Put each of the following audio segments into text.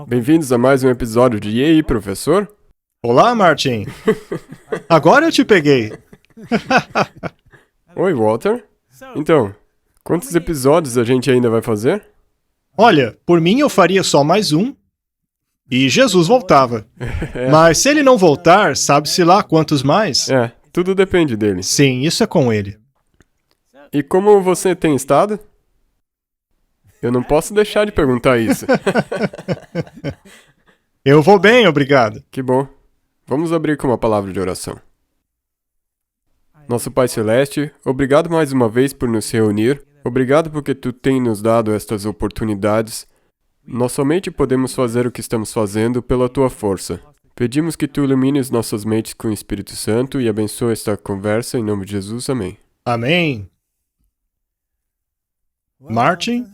Bem-vindos a mais um episódio de E aí, professor? Olá, Martin. Agora eu te peguei. Oi, Walter. Então, quantos episódios a gente ainda vai fazer? Olha, por mim eu faria só mais um e Jesus voltava. Mas se ele não voltar, sabe-se lá quantos mais? Tudo depende dele. Sim, isso é com ele. E como você tem estado? Eu não posso deixar de perguntar isso. Eu vou bem, obrigado. Que bom. Vamos abrir com uma palavra de oração. Nosso Pai Celeste, obrigado mais uma vez por nos reunir. Obrigado porque Tu tem nos dado estas oportunidades. Nós somente podemos fazer o que estamos fazendo pela Tua força. Pedimos que Tu ilumines nossas mentes com o Espírito Santo e abençoe esta conversa em nome de Jesus. Amém. Amém. Martin?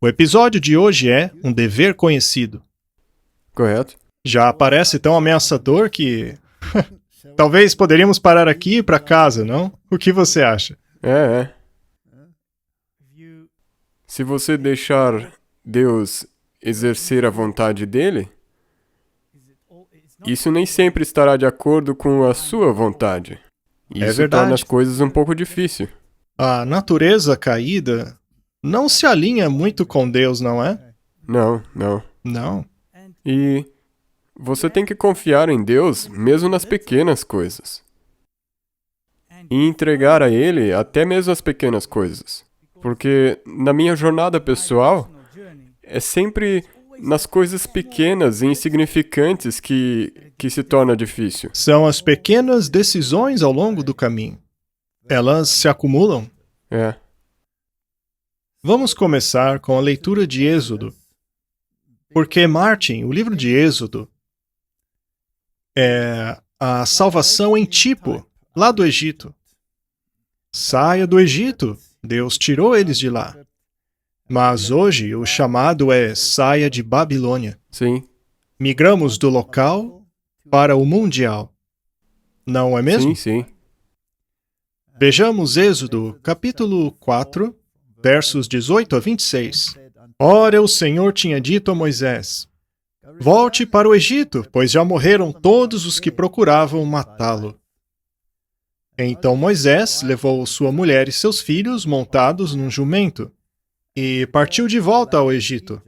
O episódio de hoje é um dever conhecido. Correto? Já parece tão ameaçador que... Talvez poderíamos parar aqui e ir para casa, não? O que você acha? Se você deixar Deus exercer a vontade dele, isso nem sempre estará de acordo com a sua vontade. Isso verdade. torna as coisas um pouco difíceis. A natureza caída não se alinha muito com Deus, não é? Não. Não. E você tem que confiar em Deus mesmo nas pequenas coisas. E entregar a Ele até mesmo as pequenas coisas. Porque na minha jornada pessoal, é sempre nas coisas pequenas e insignificantes que se torna difícil. São as pequenas decisões ao longo do caminho. Elas se acumulam. Vamos começar com a leitura de Êxodo. Porque, Martin, o livro de Êxodo é a salvação em tipo, lá do Egito. Saia do Egito. Deus tirou eles de lá. Mas hoje o chamado é saia de Babilônia. Sim. Migramos do local para o mundial. Não é mesmo? Sim. Vejamos Êxodo, capítulo 4, versos 18 a 26. Ora, o Senhor tinha dito a Moisés: volte para o Egito, pois já morreram todos os que procuravam matá-lo. Então Moisés levou sua mulher e seus filhos montados num jumento e partiu de volta ao Egito.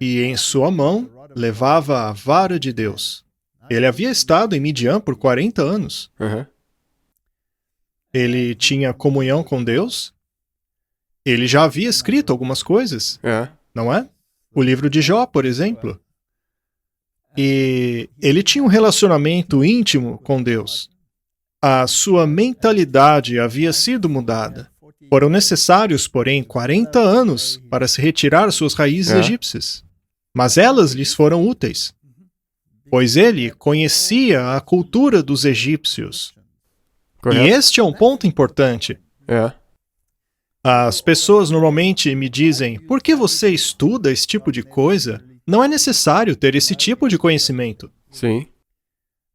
E em sua mão levava a vara de Deus. Ele havia estado em Midian por 40 anos. Ele tinha comunhão com Deus. Ele já havia escrito algumas coisas, não é? O livro de Jó, por exemplo. E ele tinha um relacionamento íntimo com Deus. A sua mentalidade havia sido mudada. Foram necessários, porém, 40 anos para se retirar suas raízes egípcias. Mas elas lhes foram úteis, pois ele conhecia a cultura dos egípcios. Correto. E este é um ponto importante. As pessoas normalmente me dizem: por que você estuda esse tipo de coisa? Não é necessário ter esse tipo de conhecimento. Sim.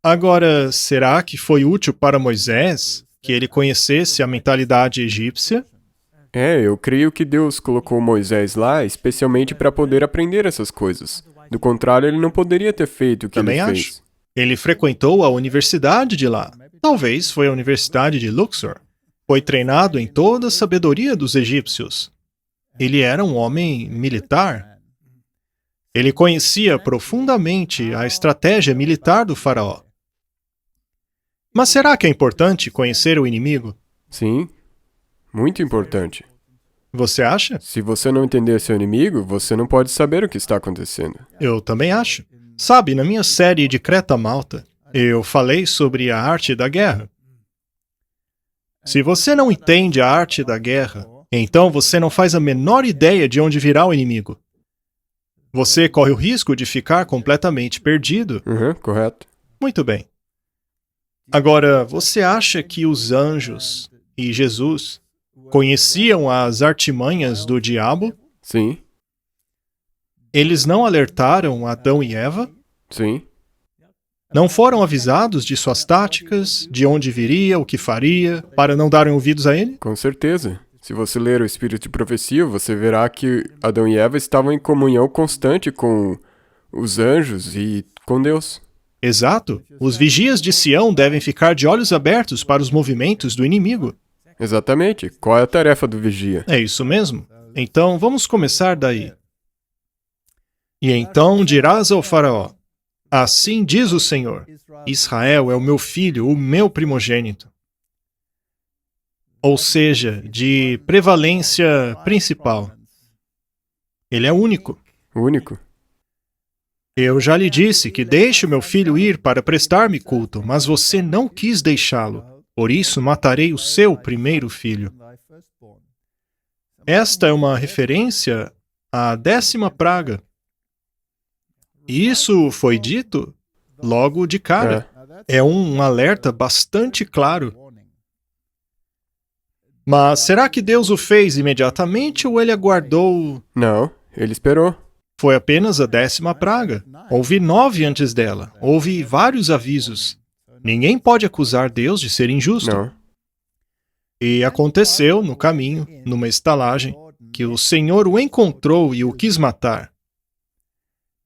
Agora, será que foi útil para Moisés que ele conhecesse a mentalidade egípcia? Eu creio que Deus colocou Moisés lá especialmente para poder aprender essas coisas. Do contrário, ele não poderia ter feito o que Também ele acho. fez. Ele frequentou a universidade de lá. Talvez foi a Universidade de Luxor. Foi treinado em toda a sabedoria dos egípcios. Ele era um homem militar. Ele conhecia profundamente a estratégia militar do faraó. Mas será que é importante conhecer o inimigo? Sim. Muito importante. Você acha? Se você não entender seu inimigo, você não pode saber o que está acontecendo. Eu também acho. Sabe, na minha série de Creta Malta, eu falei sobre a arte da guerra. Se você não entende a arte da guerra, então você não faz a menor ideia de onde virá o inimigo. Você corre o risco de ficar completamente perdido. Correto. Muito bem. Agora, você acha que os anjos e Jesus conheciam as artimanhas do diabo? Sim. Eles não alertaram Adão e Eva? Sim. Não foram avisados de suas táticas, de onde viria, o que faria, para não darem ouvidos a ele? Com certeza. Se você ler o Espírito de Profecia, você verá que Adão e Eva estavam em comunhão constante com os anjos e com Deus. Exato. Os vigias de Sião devem ficar de olhos abertos para os movimentos do inimigo. Exatamente. Qual é a tarefa do vigia? É isso mesmo. Então, vamos começar daí. E então dirás ao faraó: assim diz o Senhor, Israel é o meu filho, o meu primogênito. Ou seja, de prevalência principal. Ele é único. Único. Eu já lhe disse que deixe o meu filho ir para prestar-me culto, mas você não quis deixá-lo. Por isso matarei o seu primeiro filho. Esta é uma referência à 10ª praga. E isso foi dito logo de cara. É um alerta bastante claro. Mas será que Deus o fez imediatamente ou ele aguardou? Não, ele esperou. Foi apenas a 10ª praga. Houve 9 antes dela. Houve vários avisos. Ninguém pode acusar Deus de ser injusto. Não. E aconteceu no caminho, numa estalagem, que o Senhor o encontrou e o quis matar.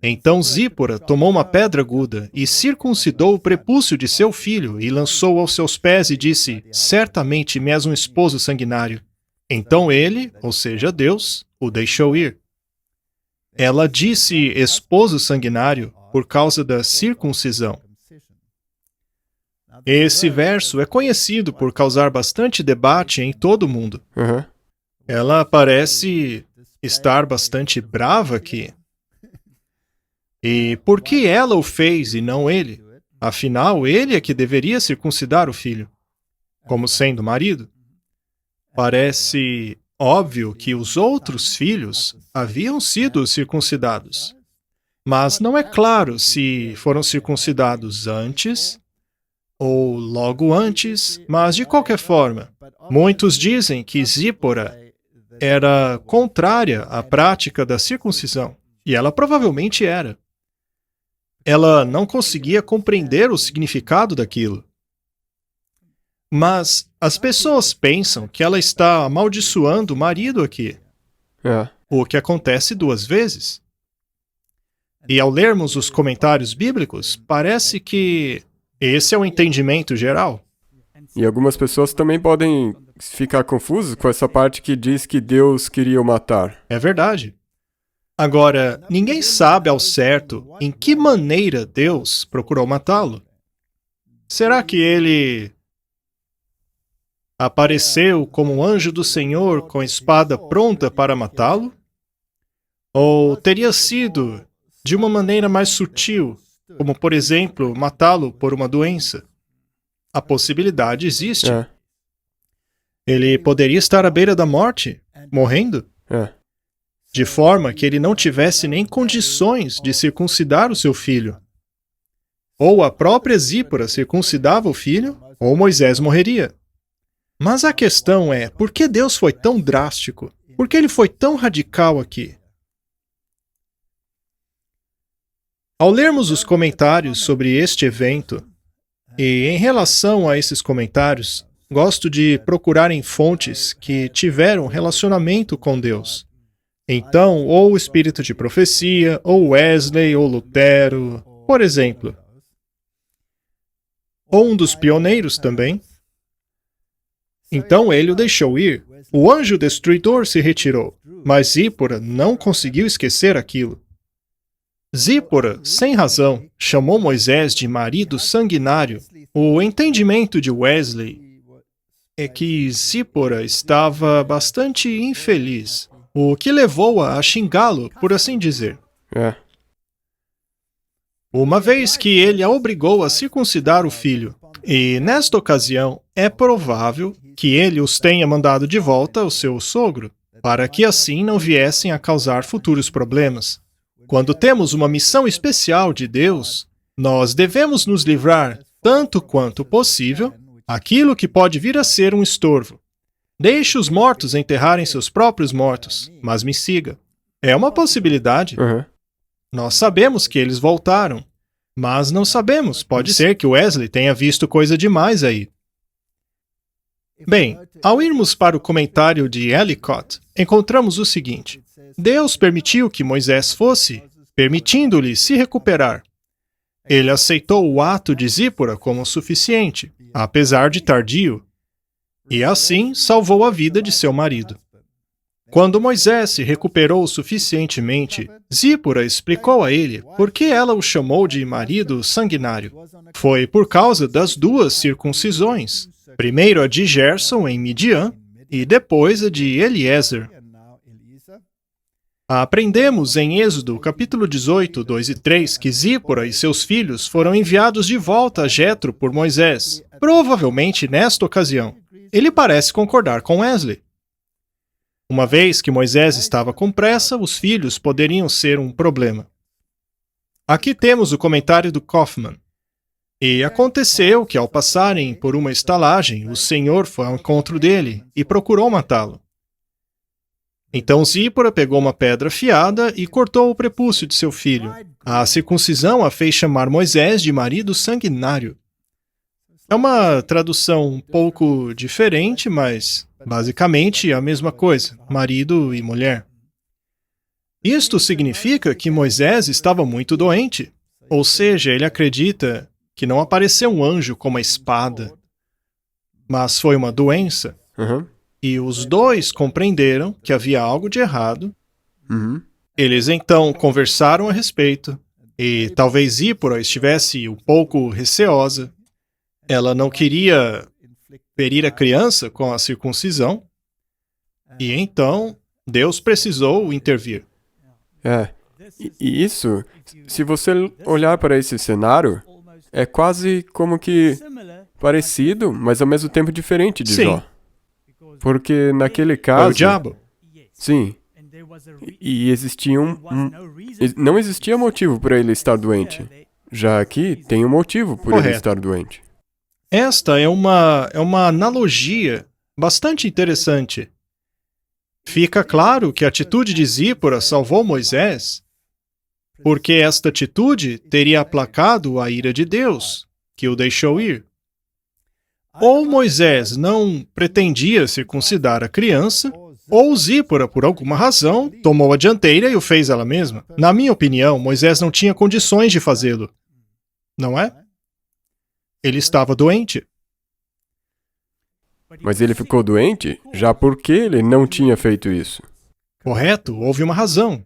Então Zípora tomou uma pedra aguda e circuncidou o prepúcio de seu filho e lançou aos seus pés e disse: certamente me és um esposo sanguinário. Então ele, ou seja, Deus, o deixou ir. Ela disse esposo sanguinário por causa da circuncisão. Esse verso é conhecido por causar bastante debate em todo o mundo. Uhum. Ela parece estar bastante brava aqui. E por que ela o fez e não ele? Afinal, ele é que deveria circuncidar o filho, como sendo marido. Parece óbvio que os outros filhos haviam sido circuncidados. Mas não é claro se foram circuncidados antes ou logo antes, mas de qualquer forma, muitos dizem que Zípora era contrária à prática da circuncisão, e ela provavelmente era. Ela não conseguia compreender o significado daquilo. Mas as pessoas pensam que ela está amaldiçoando o marido aqui, o que acontece 2 vezes. E ao lermos os comentários bíblicos, parece que esse é o entendimento geral. E algumas pessoas também podem ficar confusas com essa parte que diz que Deus queria o matar. É verdade. Agora, ninguém sabe ao certo em que maneira Deus procurou matá-lo. Será que ele apareceu como um anjo do Senhor com a espada pronta para matá-lo? Ou teria sido de uma maneira mais sutil, como, por exemplo, matá-lo por uma doença? A possibilidade existe. Ele poderia estar à beira da morte, morrendo, de forma que ele não tivesse nem condições de circuncidar o seu filho. Ou a própria Zípora circuncidava o filho, ou Moisés morreria. Mas a questão é, por que Deus foi tão drástico? Por que ele foi tão radical aqui? Ao lermos os comentários sobre este evento, e em relação a esses comentários, gosto de procurar em fontes que tiveram relacionamento com Deus. Então, ou o Espírito de Profecia, ou Wesley, ou Lutero, por exemplo. Ou um dos pioneiros também. Então ele o deixou ir. O anjo destruidor se retirou, mas Zípora não conseguiu esquecer aquilo. Zípora, sem razão, chamou Moisés de marido sanguinário. O entendimento de Wesley é que Zípora estava bastante infeliz, o que levou-a a xingá-lo, por assim dizer. Uma vez que ele a obrigou a circuncidar o filho. E, nesta ocasião, é provável que ele os tenha mandado de volta ao seu sogro, para que assim não viessem a causar futuros problemas. Quando temos uma missão especial de Deus, nós devemos nos livrar, tanto quanto possível, aquilo que pode vir a ser um estorvo. Deixe os mortos enterrarem seus próprios mortos, mas me siga. É uma possibilidade. Nós sabemos que eles voltaram, mas não sabemos. Pode ser que Wesley tenha visto coisa demais aí. Bem, ao irmos para o comentário de Ellicott, encontramos o seguinte: Deus permitiu que Moisés fosse, permitindo-lhe se recuperar. Ele aceitou o ato de Zípora como suficiente, apesar de tardio, e assim salvou a vida de seu marido. Quando Moisés se recuperou suficientemente, Zípora explicou a ele por que ela o chamou de marido sanguinário. Foi por causa das duas circuncisões, primeiro a de Gerson em Midian e depois a de Eliezer. Aprendemos em Êxodo, capítulo 18, 2 e 3, que Zípora e seus filhos foram enviados de volta a Jetro por Moisés, provavelmente nesta ocasião. Ele parece concordar com Wesley. Uma vez que Moisés estava com pressa, os filhos poderiam ser um problema. Aqui temos o comentário do Kaufman. E aconteceu que, ao passarem por uma estalagem, o Senhor foi ao encontro dele e procurou matá-lo. Então Zípora pegou uma pedra afiada e cortou o prepúcio de seu filho. A circuncisão a fez chamar Moisés de marido sanguinário. É uma tradução um pouco diferente, mas basicamente a mesma coisa, marido e mulher. Isto significa que Moisés estava muito doente, ou seja, ele acredita que não apareceu um anjo com uma espada, mas foi uma doença. E os dois compreenderam que havia algo de errado. Eles então conversaram a respeito, e talvez Zípora estivesse um pouco receosa. Ela não queria ferir a criança com a circuncisão, e então Deus precisou intervir. E isso, se você olhar para esse cenário, é quase como que parecido, mas ao mesmo tempo diferente de Jó. Porque naquele caso... Foi o diabo. Sim. E existia não existia motivo para ele estar doente. Já aqui tem um motivo por ele estar doente. Esta é uma analogia bastante interessante. Fica claro que a atitude de Zípora salvou Moisés, porque esta atitude teria aplacado a ira de Deus, que o deixou ir. Ou Moisés não pretendia circuncidar a criança, ou Zípora, por alguma razão, tomou a dianteira e o fez ela mesma. Na minha opinião, Moisés não tinha condições de fazê-lo. Não é? Ele estava doente. Mas ele ficou doente já porque ele não tinha feito isso. Correto, houve uma razão.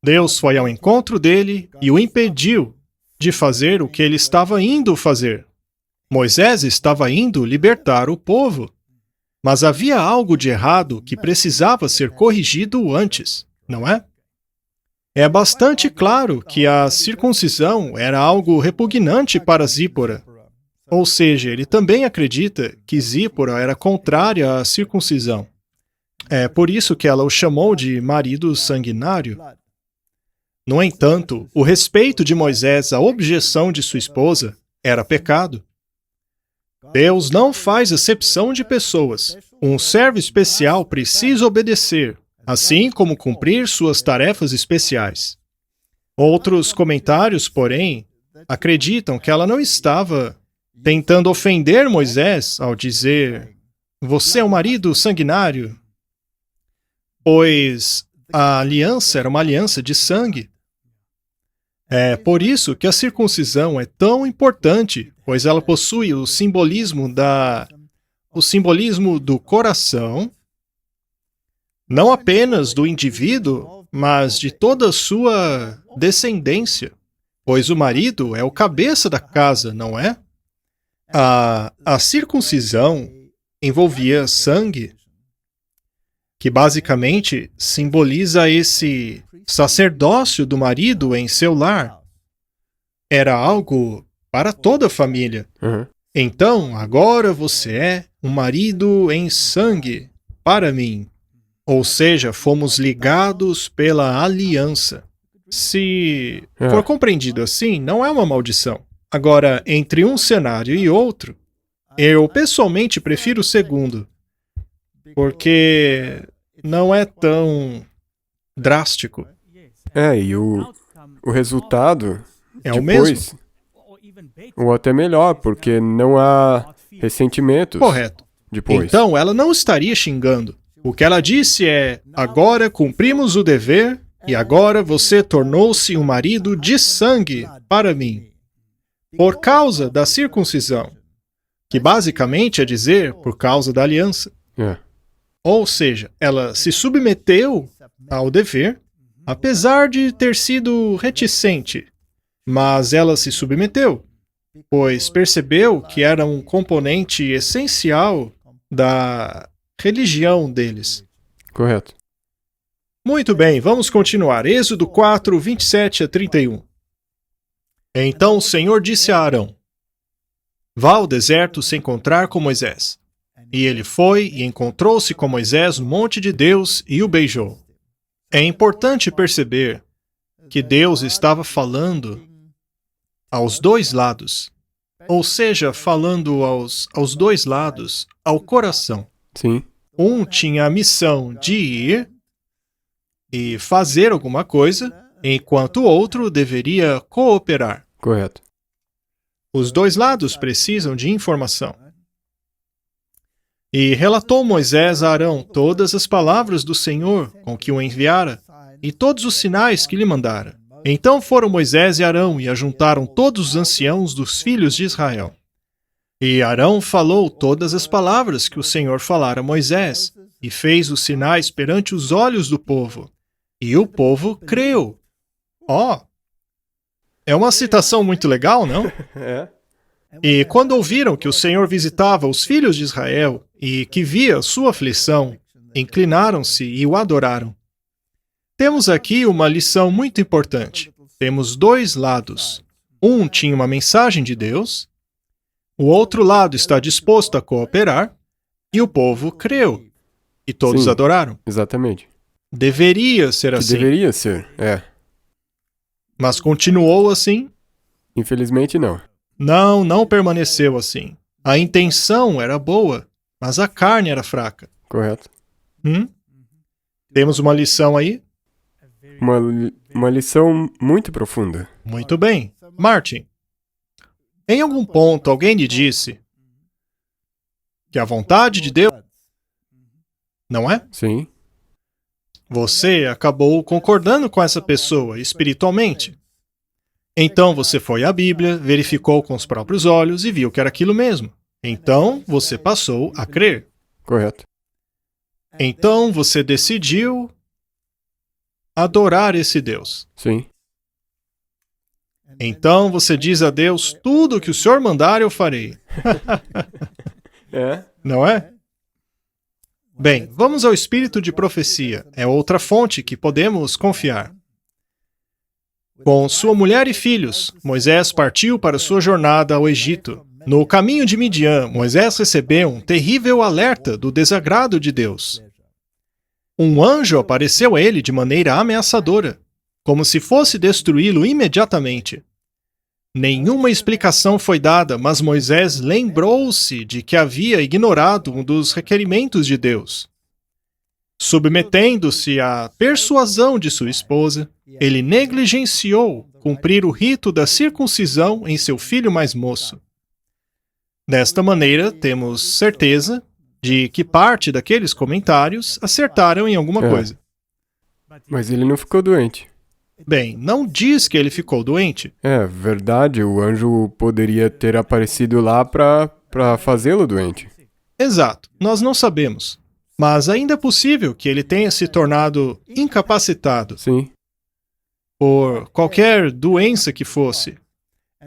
Deus foi ao encontro dele e o impediu de fazer o que ele estava indo fazer. Moisés estava indo libertar o povo, mas havia algo de errado que precisava ser corrigido antes, não é? É bastante claro que a circuncisão era algo repugnante para Zípora. Ou seja, ele também acredita que Zípora era contrária à circuncisão. É por isso que ela o chamou de marido sanguinário. No entanto, o respeito de Moisés à objeção de sua esposa era pecado. Deus não faz acepção de pessoas. Um servo especial precisa obedecer, assim como cumprir suas tarefas especiais. Outros comentários, porém, acreditam que ela não estava tentando ofender Moisés ao dizer: "Você é um marido sanguinário", pois a aliança era uma aliança de sangue. É por isso que a circuncisão é tão importante, pois ela possui o simbolismo do coração, não apenas do indivíduo, mas de toda a sua descendência, pois o marido é o cabeça da casa, não é? A circuncisão envolvia sangue, que basicamente simboliza esse sacerdócio do marido em seu lar. Era algo para toda a família. Então, agora você é um marido em sangue para mim. Ou seja, fomos ligados pela aliança. Se for compreendido assim, não é uma maldição. Agora, entre um cenário e outro, eu pessoalmente prefiro o segundo, porque não é tão drástico. E o resultado é o mesmo. Ou até melhor, porque não há ressentimentos Correto. depois. Então, ela não estaria xingando. O que ela disse é: agora cumprimos o dever e agora você tornou-se um marido de sangue para mim, por causa da circuncisão, que basicamente é dizer por causa da aliança. É, Ou seja, ela se submeteu ao dever, apesar de ter sido reticente, mas ela se submeteu, pois percebeu que era um componente essencial da religião deles. correto. Muito bem, vamos continuar. Êxodo 4, 27 a 31. Então o Senhor disse a Arão: vá ao deserto se encontrar com Moisés. E ele foi e encontrou-se com Moisés no monte de Deus e o beijou. É importante perceber que Deus estava falando aos dois lados, ou seja, falando aos dois lados, ao coração. Sim, Um tinha a missão de ir e fazer alguma coisa, enquanto o outro deveria cooperar. correto. Os dois lados precisam de informação. E relatou Moisés a Arão todas as palavras do Senhor com que o enviara e todos os sinais que lhe mandara. Então foram Moisés e Arão e ajuntaram todos os anciãos dos filhos de Israel. E Arão falou todas as palavras que o Senhor falara a Moisés e fez os sinais perante os olhos do povo. E o povo creu. É uma citação muito legal, não? É, E quando ouviram que o Senhor visitava os filhos de Israel e que via sua aflição, inclinaram-se e o adoraram. Temos aqui uma lição muito importante. Temos dois lados. Um tinha uma mensagem de Deus, o outro lado está disposto a cooperar, e o povo creu. E todos Sim. adoraram. exatamente. Deveria ser Que assim, deveria ser, mas continuou assim? Infelizmente não. Não, não permaneceu assim. A intenção era boa, mas a carne era fraca. Correto. Temos uma lição aí? Uma lição muito profunda. Muito bem. Martin, em algum ponto alguém lhe disse que a vontade de Deus, não é? Sim, Você acabou concordando com essa pessoa espiritualmente. Então você foi à Bíblia, verificou com os próprios olhos e viu que era aquilo mesmo. Então você passou a crer. correto. Então você decidiu adorar esse Deus. Sim, Então você diz a Deus: tudo que o Senhor mandar eu farei. Não é? Bem, vamos ao espírito de profecia. É outra fonte que podemos confiar. Com sua mulher e filhos, Moisés partiu para sua jornada ao Egito. No caminho de Midian, Moisés recebeu um terrível alerta do desagrado de Deus. Um anjo apareceu a ele de maneira ameaçadora, como se fosse destruí-lo imediatamente. Nenhuma explicação foi dada, mas Moisés lembrou-se de que havia ignorado um dos requerimentos de Deus. Submetendo-se à persuasão de sua esposa, ele negligenciou cumprir o rito da circuncisão em seu filho mais moço. Desta maneira, temos certeza de que parte daqueles comentários acertaram em alguma coisa. Mas ele não ficou doente. Bem, não diz que ele ficou doente. É verdade, o anjo poderia ter aparecido lá para fazê-lo doente. Exato, nós não sabemos. Mas ainda é possível que ele tenha se tornado incapacitado Sim, por qualquer doença que fosse.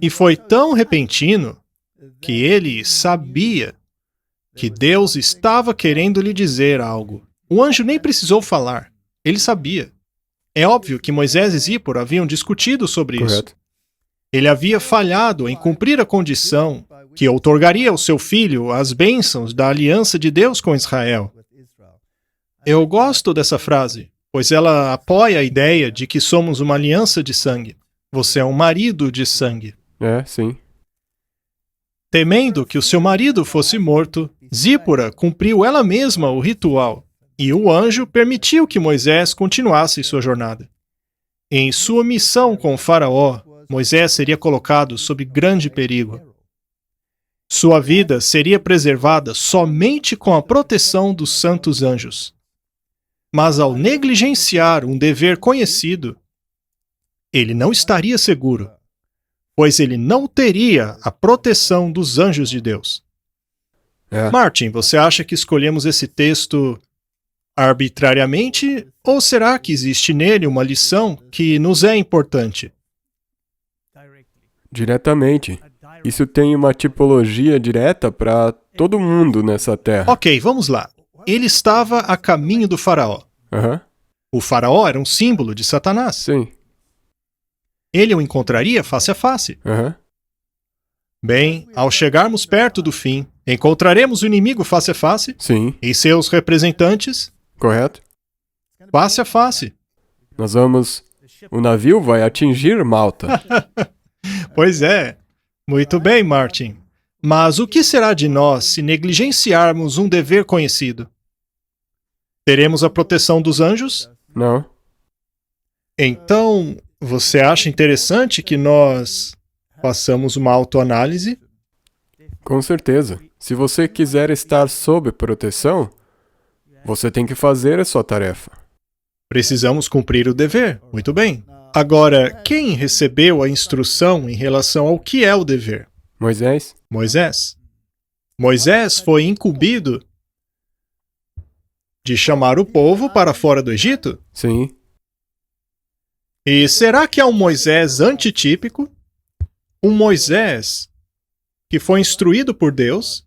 E foi tão repentino que ele sabia que Deus estava querendo lhe dizer algo. O anjo nem precisou falar, ele sabia. É óbvio que Moisés e Zípora haviam discutido sobre isso. correto. Ele havia falhado em cumprir a condição que outorgaria ao seu filho as bênçãos da aliança de Deus com Israel. Eu gosto dessa frase, pois ela apoia a ideia de que somos uma aliança de sangue. Você é um marido de sangue. Sim. Temendo que o seu marido fosse morto, Zípora cumpriu ela mesma o ritual, e o anjo permitiu que Moisés continuasse sua jornada. Em sua missão com o faraó, Moisés seria colocado sob grande perigo. Sua vida seria preservada somente com a proteção dos santos anjos. Mas ao negligenciar um dever conhecido, ele não estaria seguro, pois ele não teria a proteção dos anjos de Deus. Martin, você acha que escolhemos esse texto arbitrariamente, ou será que existe nele uma lição que nos é importante? Diretamente. Isso tem uma tipologia direta para todo mundo nessa terra. Ok, vamos lá. Ele estava a caminho do faraó. Aham. O faraó era um símbolo de Satanás. Sim. Ele o encontraria face a face. Aham. Bem, ao chegarmos perto do fim, encontraremos o inimigo face a face Sim. e seus representantes Correto? face a face. O navio vai atingir Malta. Pois é. Muito bem, Martin. Mas o que será de nós se negligenciarmos um dever conhecido? Teremos a proteção dos anjos? Não? Então, você acha interessante que nós façamos uma autoanálise? Com certeza. Se você quiser estar sob proteção, você tem que fazer a sua tarefa. Precisamos cumprir o dever. Muito bem. Agora, quem recebeu a instrução em relação ao que é o dever? Moisés? Moisés. Moisés foi incumbido de chamar o povo para fora do Egito? Sim. E será que é um Moisés antitípico? Um Moisés que foi instruído por Deus,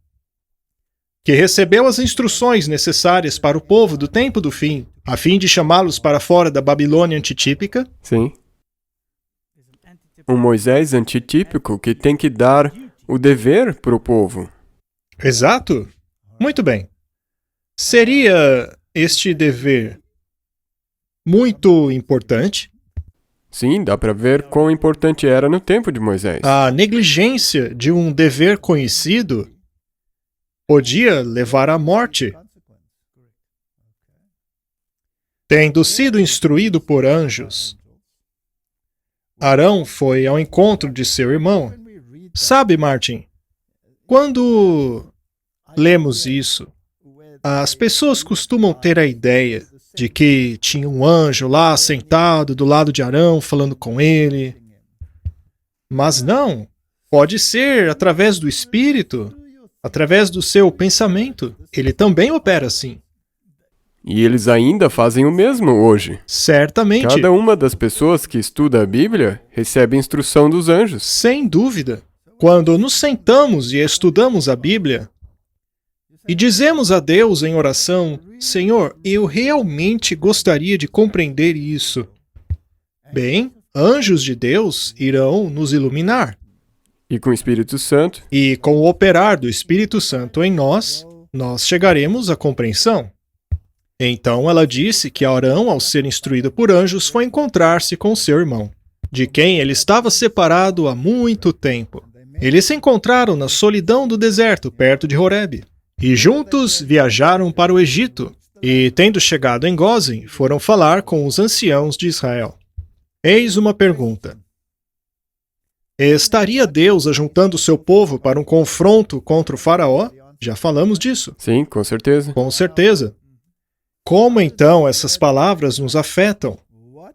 que recebeu as instruções necessárias para o povo do tempo do fim, a fim de chamá-los para fora da Babilônia antitípica? Sim. Um Moisés antitípico que tem que dar o dever para o povo. Exato. Muito bem. Seria este dever muito importante? Sim, dá para ver quão importante era no tempo de Moisés. A negligência de um dever conhecido podia levar à morte. Tendo sido instruído por anjos, Arão foi ao encontro de seu irmão. Sabe, Martin, quando lemos isso, as pessoas costumam ter a ideia de que tinha um anjo lá sentado do lado de Arão falando com ele. Mas não, pode ser através do Espírito, através do seu pensamento. Ele também opera assim. E eles ainda fazem o mesmo hoje. Certamente. Cada uma das pessoas que estuda a Bíblia recebe instrução dos anjos. Sem dúvida. Quando nos sentamos e estudamos a Bíblia e dizemos a Deus em oração: Senhor, eu realmente gostaria de compreender isso. Bem, anjos de Deus irão nos iluminar. E com o Espírito Santo, E com o operar do Espírito Santo em nós, nós chegaremos à compreensão. Então ela disse que Arão, ao ser instruído por anjos, foi encontrar-se com seu irmão, de quem ele estava separado há muito tempo. Eles se encontraram na solidão do deserto, perto de Horebe. E juntos viajaram para o Egito, e, tendo chegado em Gósen, foram falar com os anciãos de Israel. Eis uma pergunta. Estaria Deus ajuntando seu povo para um confronto contra o faraó? Já falamos disso. sim, com certeza. Com certeza. Como então essas palavras nos afetam?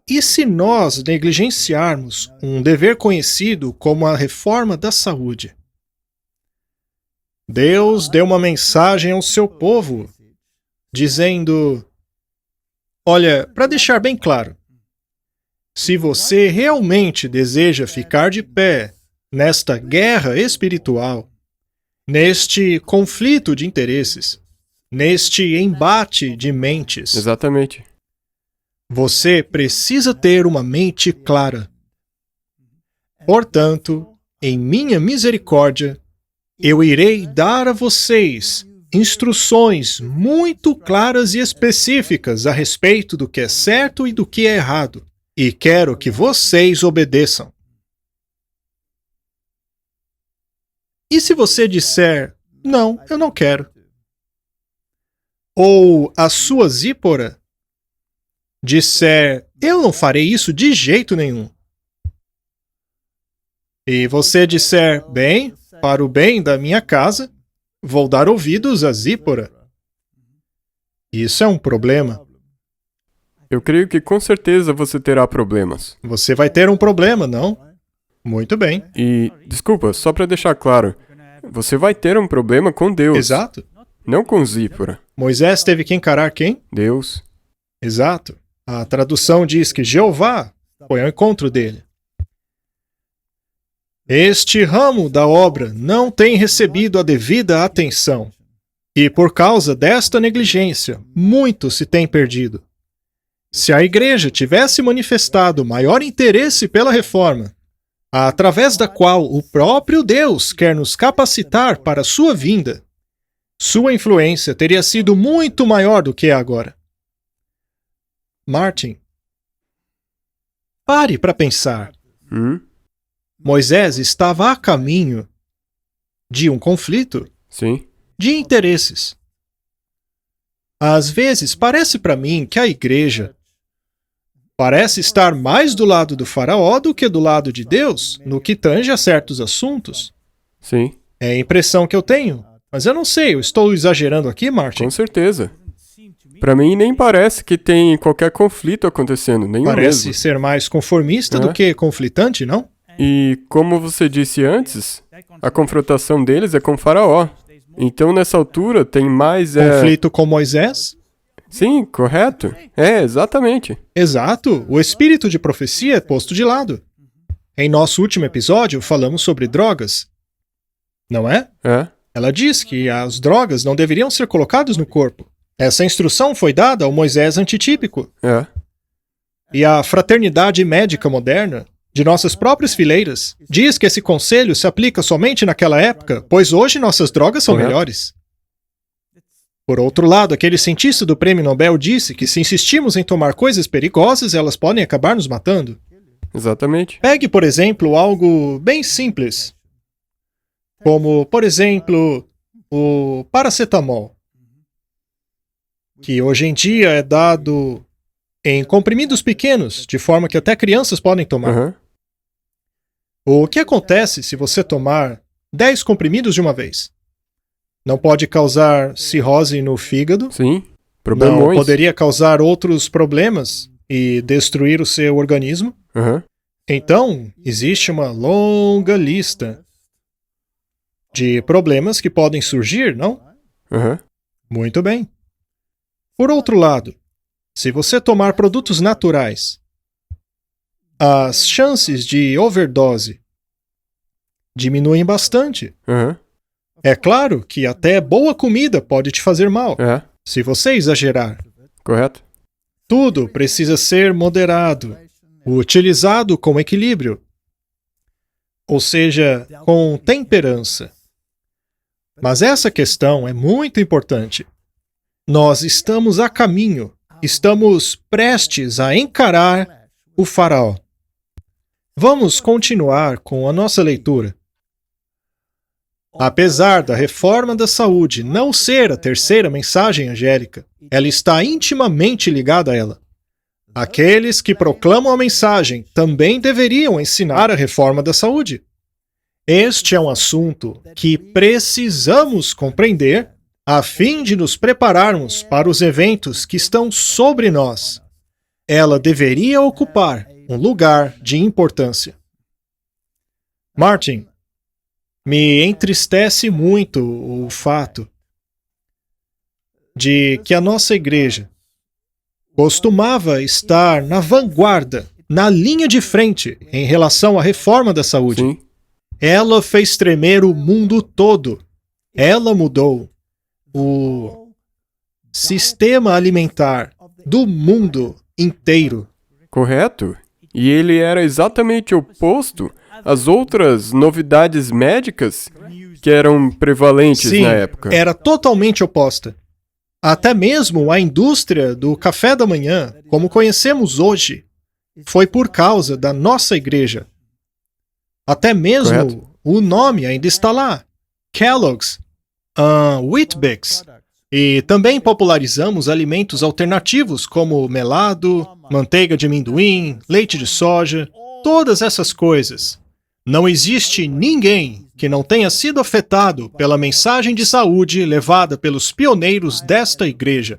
E se nós negligenciarmos um dever conhecido como a reforma da saúde? Deus deu uma mensagem ao seu povo, dizendo: olha, para deixar bem claro, se você realmente deseja ficar de pé nesta guerra espiritual, neste conflito de interesses, neste embate de mentes, Exatamente. você precisa ter uma mente clara. Portanto, em minha misericórdia, eu irei dar a vocês instruções muito claras e específicas a respeito do que é certo e do que é errado, e quero que vocês obedeçam. E se você disser: não, eu não quero? Ou a sua Zípora disser: eu não farei isso de jeito nenhum. e você disser, bem, para o bem da minha casa, vou dar ouvidos a Zípora. Isso é um problema. Eu creio que com certeza você terá problemas. Você vai ter um problema, não? Muito bem. E, desculpa, só para deixar claro, você vai ter um problema com Deus. Exato. Não com Zípora. Moisés teve que encarar quem? Deus. Exato. A tradução diz que Jeová foi ao encontro dele. Este ramo da obra não tem recebido a devida atenção. E por causa desta negligência, muito se tem perdido. Se a igreja tivesse manifestado maior interesse pela reforma, através da qual o próprio Deus quer nos capacitar para a sua vinda, sua influência teria sido muito maior do que é agora. Martin, pare para pensar. Moisés estava a caminho de um conflito Sim. de interesses. Às vezes, parece para mim que a igreja parece estar mais do lado do faraó do que do lado de Deus, no que tange a certos assuntos. Sim. É a impressão que eu tenho. Mas eu não sei, eu estou exagerando aqui, Martin? Com certeza. Para mim nem parece que tem qualquer conflito acontecendo, nenhum Parece mesmo. ser mais conformista do que conflitante, não? E como você disse antes, a confrontação deles é com o faraó. Então nessa altura tem mais... Conflito com Moisés? Sim, correto. Exatamente. Exato. O espírito de profecia é posto de lado. Em nosso último episódio, falamos sobre drogas. Não é? Ela diz que as drogas não deveriam ser colocadas no corpo. Essa instrução foi dada ao Moisés antitípico. E a fraternidade médica moderna, de nossas próprias fileiras, diz que esse conselho se aplica somente naquela época, pois hoje nossas drogas são melhores. Por outro lado, aquele cientista do Prêmio Nobel disse que se insistirmos em tomar coisas perigosas, elas podem acabar nos matando. Exatamente. Pegue, por exemplo, algo bem simples, como, por exemplo, o paracetamol, que hoje em dia é dado em comprimidos pequenos, de forma que até crianças podem tomar. O que acontece se você tomar 10 comprimidos de uma vez? Não pode causar cirrose no fígado. Sim, problemões. Não poderia causar outros problemas e destruir o seu organismo. Então, existe uma longa lista de problemas que podem surgir, não? Muito bem. Por outro lado, se você tomar produtos naturais, as chances de overdose diminuem bastante. É claro que até boa comida pode te fazer mal, se você exagerar. Correto. Tudo precisa ser moderado, utilizado com equilíbrio, ou seja, com temperança. Mas essa questão é muito importante. Nós estamos a caminho, estamos prestes a encarar o faraó. Vamos continuar com a nossa leitura. Apesar da reforma da saúde não ser a terceira mensagem angélica, ela está intimamente ligada a ela. Aqueles que proclamam a mensagem também deveriam ensinar a reforma da saúde. Este é um assunto que precisamos compreender a fim de nos prepararmos para os eventos que estão sobre nós. Ela deveria ocupar um lugar de importância. Martin, me entristece muito o fato de que a nossa igreja costumava estar na vanguarda, na linha de frente em relação à reforma da saúde. Sim. Ela fez tremer o mundo todo. Ela mudou o sistema alimentar do mundo inteiro. Correto. E ele era exatamente oposto às outras novidades médicas que eram prevalentes Sim, na época. era totalmente oposta. Até mesmo a indústria do café da manhã, como conhecemos hoje, foi por causa da nossa igreja. Até mesmo Correto. o nome ainda está lá. Kellogg's, Weet-Bix. E também popularizamos alimentos alternativos como melado, manteiga de amendoim, leite de soja, todas essas coisas. Não existe ninguém que não tenha sido afetado pela mensagem de saúde levada pelos pioneiros desta igreja.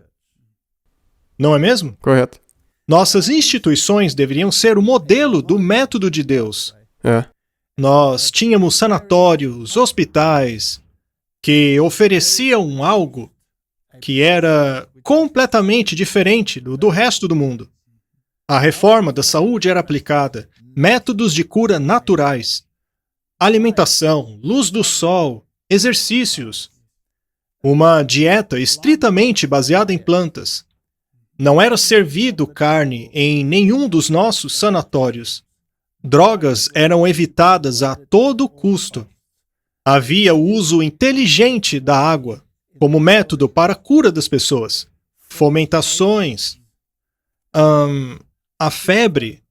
Não é mesmo? Correto. Nossas instituições deveriam ser o modelo do método de Deus. É. Nós tínhamos sanatórios, hospitais, que ofereciam algo que era completamente diferente do resto do mundo. A reforma da saúde era aplicada, métodos de cura naturais, alimentação, luz do sol, exercícios, uma dieta estritamente baseada em plantas. Não era servido carne em nenhum dos nossos sanatórios. Drogas eram evitadas a todo custo. Havia o uso inteligente da água como método para a cura das pessoas. Fomentações. A febre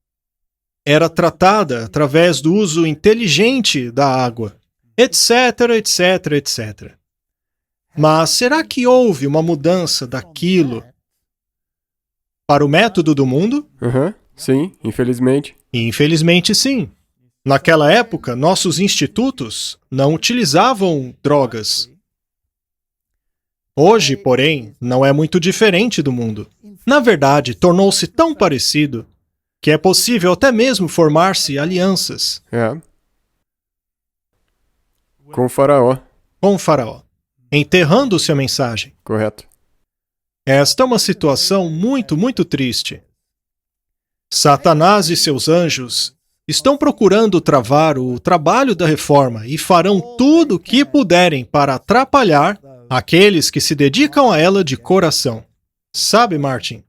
era tratada através do uso inteligente da água, etc, etc, etc. Mas será que houve uma mudança daquilo para o método do mundo? Sim, infelizmente. Infelizmente, sim. Naquela época, nossos institutos não utilizavam drogas. Hoje, porém, não é muito diferente do mundo. Na verdade, tornou-se tão parecido que é possível até mesmo formar-se alianças. É. Com o faraó. Com o faraó, enterrando-se a mensagem. Correto. Esta é uma situação muito, muito triste. Satanás e seus anjos estão procurando travar o trabalho da reforma e farão tudo o que puderem para atrapalhar aqueles que se dedicam a ela de coração. Sabe, Martin,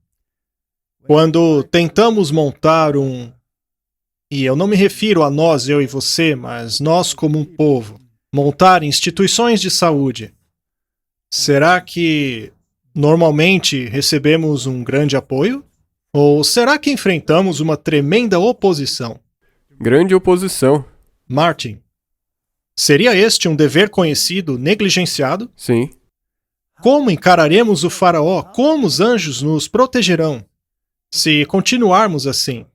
quando tentamos montar e eu não me refiro a nós, eu e você, mas nós como um povo, montar instituições de saúde, será que normalmente recebemos um grande apoio? Ou será que enfrentamos uma tremenda oposição? Grande oposição. Martin, seria este um dever conhecido negligenciado? Sim. Como encararemos o faraó? Como os anjos nos protegerão? Se continuarmos assim.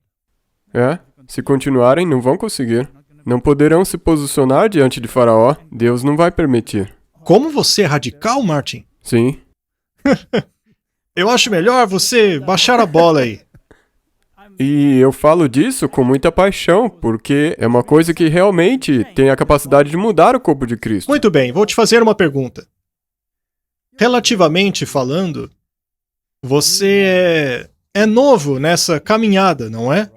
É, se continuarem, não vão conseguir. Não poderão se posicionar diante de faraó. Deus não vai permitir. Como você é radical, Martin? Sim. Eu acho melhor você baixar a bola aí. E eu falo disso com muita paixão, porque é uma coisa que realmente tem a capacidade de mudar o corpo de Cristo. Muito bem, vou te fazer uma pergunta. Relativamente falando, você é novo nessa caminhada, não é?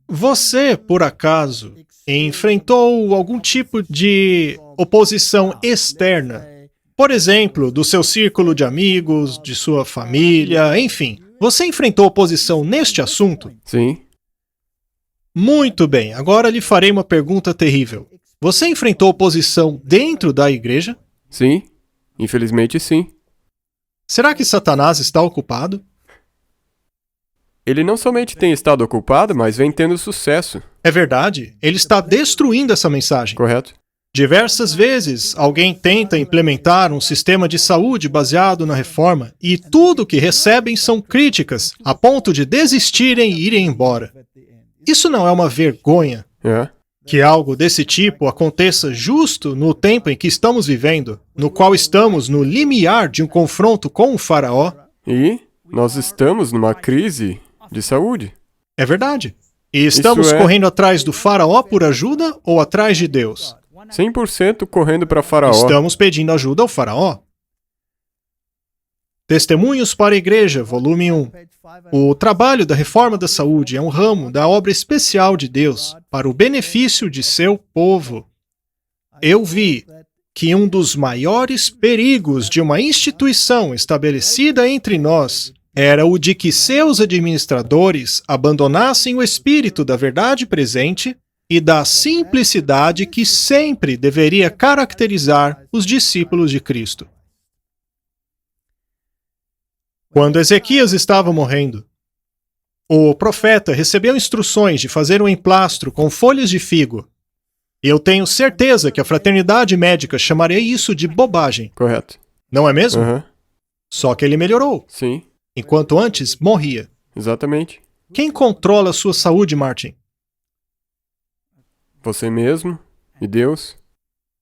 Você, por acaso, enfrentou algum tipo de oposição externa? Por exemplo, do seu círculo de amigos, de sua família, enfim. Você enfrentou oposição neste assunto? Sim. Muito bem, agora lhe farei uma pergunta terrível. Você enfrentou oposição dentro da igreja? Sim. Infelizmente, sim. Será que Satanás está ocupado? Ele não somente tem estado ocupado, mas vem tendo sucesso. É verdade, ele está destruindo essa mensagem. Correto? Diversas vezes, alguém tenta implementar um sistema de saúde baseado na reforma e tudo o que recebem são críticas, a ponto de desistirem e irem embora. Isso não é uma vergonha? É. Que algo desse tipo aconteça justo no tempo em que estamos vivendo, no qual estamos no limiar de um confronto com o faraó? E nós estamos numa crise de saúde. É verdade. E estamos correndo atrás do faraó por ajuda ou atrás de Deus? 100% correndo para faraó. Estamos pedindo ajuda ao faraó. Testemunhos para a Igreja, volume 1. O trabalho da reforma da saúde é um ramo da obra especial de Deus para o benefício de seu povo. Eu vi que um dos maiores perigos de uma instituição estabelecida entre nós era o de que seus administradores abandonassem o espírito da verdade presente e da simplicidade que sempre deveria caracterizar os discípulos de Cristo. Quando Ezequias estava morrendo, o profeta recebeu instruções de fazer um emplastro com folhas de figo. Eu tenho certeza que a fraternidade médica chamaria isso de bobagem. Correto. Não é mesmo? Uhum. Só que ele melhorou, Sim, enquanto antes morria. exatamente. Quem controla a sua saúde, Martin? Você mesmo e Deus.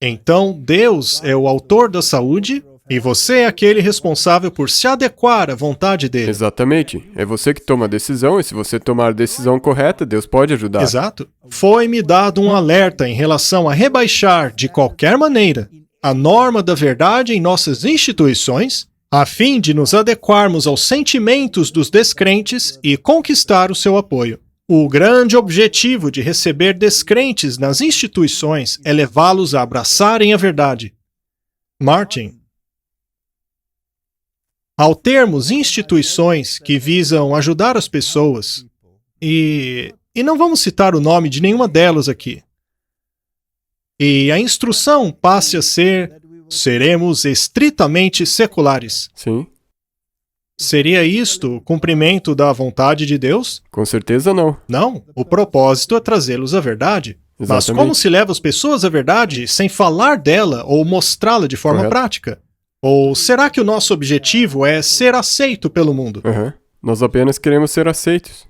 Então, Deus é o autor da saúde e você é aquele responsável por se adequar à vontade dele. Exatamente. É você que toma a decisão, e se você tomar a decisão correta, Deus pode ajudar. Exato. Foi-me dado um alerta em relação a rebaixar, de qualquer maneira, a norma da verdade em nossas instituições, a fim de nos adequarmos aos sentimentos dos descrentes e conquistar o seu apoio. O grande objetivo de receber descrentes nas instituições é levá-los a abraçarem a verdade. Martin. Ao termos instituições que visam ajudar as pessoas, e não vamos citar o nome de nenhuma delas aqui, e a instrução passe a ser: seremos estritamente seculares. Sim. Seria isto o cumprimento da vontade de Deus? Com certeza não. Não. O propósito é trazê-los à verdade. Mas Exatamente. como se leva as pessoas à verdade sem falar dela ou mostrá-la de forma Correto. prática? Ou será que o nosso objetivo é ser aceito pelo mundo? Aham. Nós apenas queremos ser aceitos.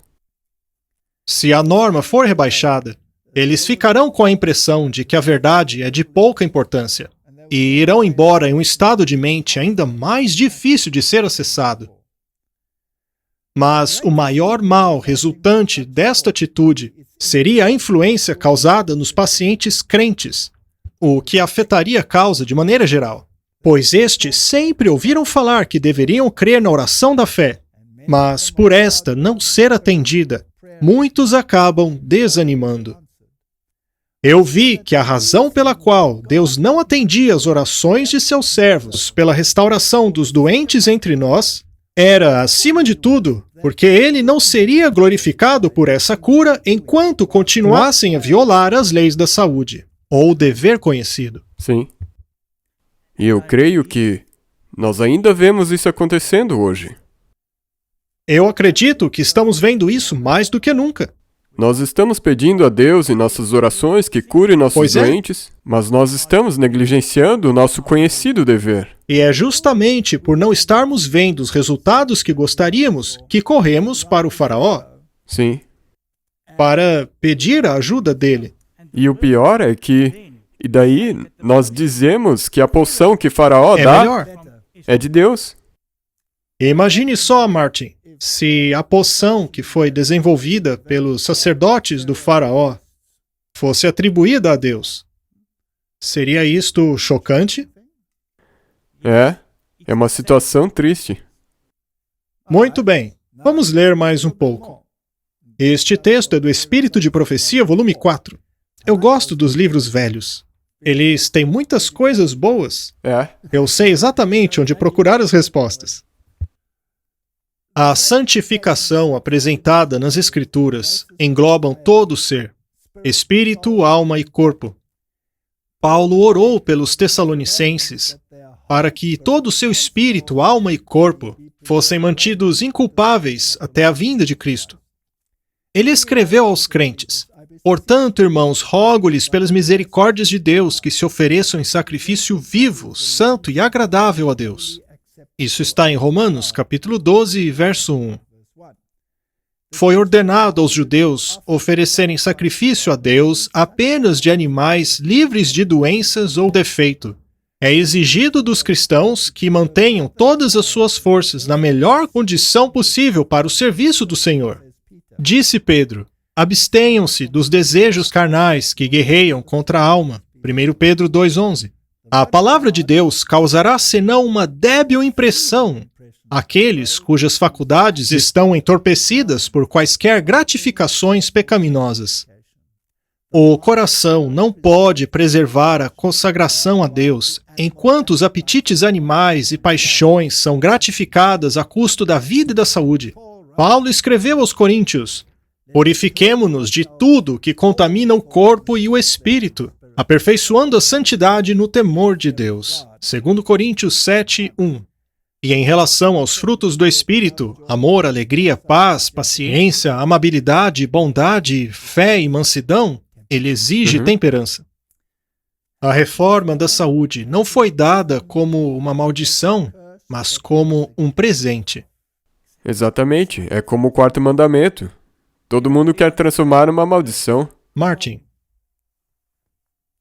Se a norma for rebaixada, eles ficarão com a impressão de que a verdade é de pouca importância e irão embora em um estado de mente ainda mais difícil de ser acessado. Mas o maior mal resultante desta atitude seria a influência causada nos pacientes crentes, o que afetaria a causa de maneira geral, pois estes sempre ouviram falar que deveriam crer na oração da fé, mas por esta não ser atendida, muitos acabam desanimando. Eu vi que a razão pela qual Deus não atendia as orações de seus servos pela restauração dos doentes entre nós era, acima de tudo, porque ele não seria glorificado por essa cura enquanto continuassem a violar as leis da saúde, ou o dever conhecido. Sim. E eu creio que nós ainda vemos isso acontecendo hoje. Eu acredito que estamos vendo isso mais do que nunca. Nós estamos pedindo a Deus em nossas orações que cure nossos Pois é. doentes, mas nós estamos negligenciando o nosso conhecido dever. E é justamente por não estarmos vendo os resultados que gostaríamos que corremos para o faraó, Sim. para pedir a ajuda dele. E o pior é que, e daí nós dizemos que a poção que Faraó É dá melhor. é de Deus. Imagine só, Martin, se a poção que foi desenvolvida pelos sacerdotes do faraó fosse atribuída a Deus. Seria isto chocante? É uma situação triste. Muito bem, vamos ler mais um pouco. Este texto é do Espírito de Profecia, volume 4. Eu gosto dos livros velhos. Eles têm muitas coisas boas. Eu sei exatamente onde procurar as respostas. A santificação apresentada nas Escrituras englobam todo o ser, espírito, alma e corpo. Paulo orou pelos Tessalonicenses para que todo o seu espírito, alma e corpo fossem mantidos inculpáveis até a vinda de Cristo. Ele escreveu aos crentes: portanto, irmãos, rogo-lhes pelas misericórdias de Deus que se ofereçam em sacrifício vivo, santo e agradável a Deus. Isso está em Romanos, capítulo 12, verso 1. Foi ordenado aos judeus oferecerem sacrifício a Deus apenas de animais livres de doenças ou defeito. É exigido dos cristãos que mantenham todas as suas forças na melhor condição possível para o serviço do Senhor. Disse Pedro: abstenham-se dos desejos carnais que guerreiam contra a alma. 1 Pedro 2,11. A palavra de Deus causará senão uma débil impressão àqueles cujas faculdades estão entorpecidas por quaisquer gratificações pecaminosas. O coração não pode preservar a consagração a Deus enquanto os apetites animais e paixões são gratificadas a custo da vida e da saúde. Paulo escreveu aos Coríntios: purifiquemo-nos de tudo que contamina o corpo e o espírito, aperfeiçoando a santidade no temor de Deus. 2 Coríntios 7, 1. E em relação aos frutos do Espírito, amor, alegria, paz, paciência, amabilidade, bondade, fé e mansidão, ele exige temperança. A reforma da saúde não foi dada como uma maldição, mas como um presente. Exatamente. É como o quarto mandamento. Todo mundo quer transformar numa maldição. Martin,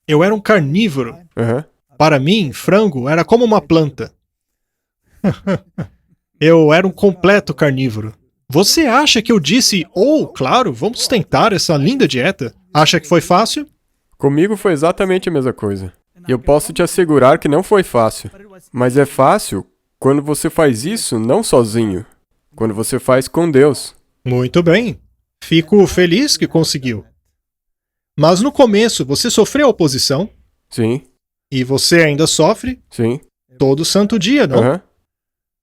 Eu era um carnívoro. Aham. Para mim, frango era como uma planta. Eu era um completo carnívoro. Você acha que eu disse, claro, vamos tentar essa linda dieta? Acha que foi fácil? Comigo foi exatamente a mesma coisa. E eu posso te assegurar que não foi fácil. Mas é fácil quando você faz isso não sozinho. Quando você faz com Deus. Muito bem. Fico feliz que conseguiu. Mas no começo você sofreu oposição Sim, e você ainda sofre sim. todo santo dia, não? Aham.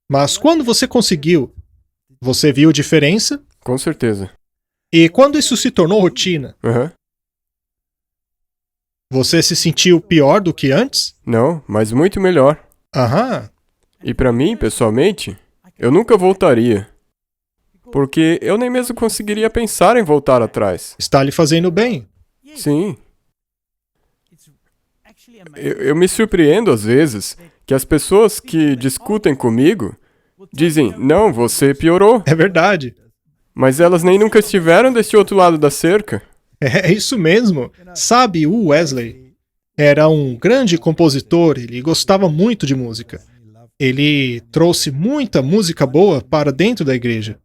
Mas quando você conseguiu, você viu diferença? Com certeza. E quando isso se tornou rotina, Aham. você se sentiu pior do que antes? Não, mas muito melhor. Aham. E pra mim, pessoalmente, eu nunca voltaria. Porque eu nem mesmo conseguiria pensar em voltar atrás. Está lhe fazendo bem. Sim. Eu me surpreendo às vezes que as pessoas que discutem comigo dizem, não, você piorou. É verdade. Mas elas nem nunca estiveram deste outro lado da cerca. É isso mesmo. Sabe, o Wesley era um grande compositor, ele gostava muito de música. Ele trouxe muita música boa para dentro da igreja.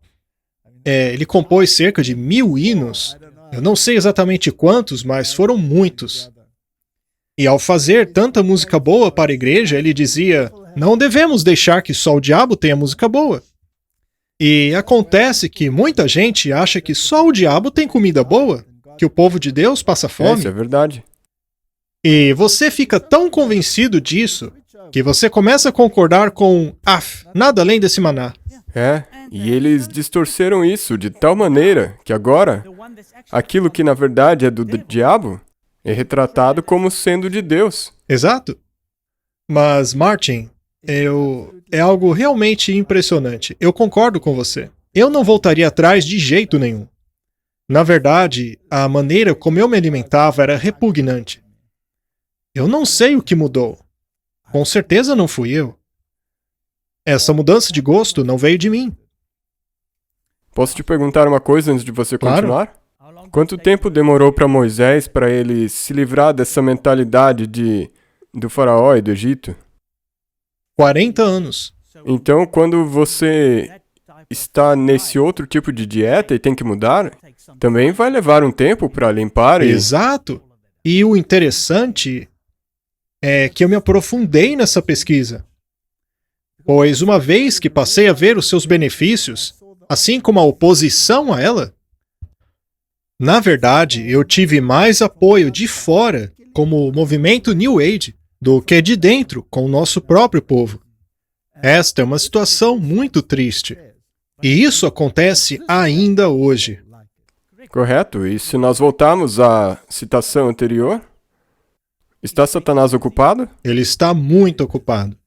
Ele compôs cerca de 1000 hinos. Eu não sei exatamente quantos, mas foram muitos. E ao fazer tanta música boa para a igreja, ele dizia, não devemos deixar que só o diabo tenha música boa. E acontece que muita gente acha que só o diabo tem comida boa, que o povo de Deus passa fome. Isso é verdade. E você fica tão convencido disso que você começa a concordar com nada além desse maná. E eles distorceram isso de tal maneira que agora, aquilo que na verdade é do diabo, é retratado como sendo de Deus. Exato. Mas, Martin, é algo realmente impressionante. Eu concordo com você. Eu não voltaria atrás de jeito nenhum. Na verdade, a maneira como eu me alimentava era repugnante. Eu não sei o que mudou. Com certeza não fui eu. Essa mudança de gosto não veio de mim. Posso te perguntar uma coisa antes de você Claro. continuar? Quanto tempo demorou para Moisés para ele se livrar dessa mentalidade do faraó e do Egito? 40 anos. Então, quando você está nesse outro tipo de dieta e tem que mudar, também vai levar um tempo para limpar e... Exato. E o interessante é que eu me aprofundei nessa pesquisa. Pois uma vez que passei a ver os seus benefícios, assim como a oposição a ela, na verdade, eu tive mais apoio de fora, como o movimento New Age, do que de dentro, com o nosso próprio povo. Esta é uma situação muito triste. E isso acontece ainda hoje. Correto. E se nós voltarmos à citação anterior, está Satanás ocupado? Ele está muito ocupado.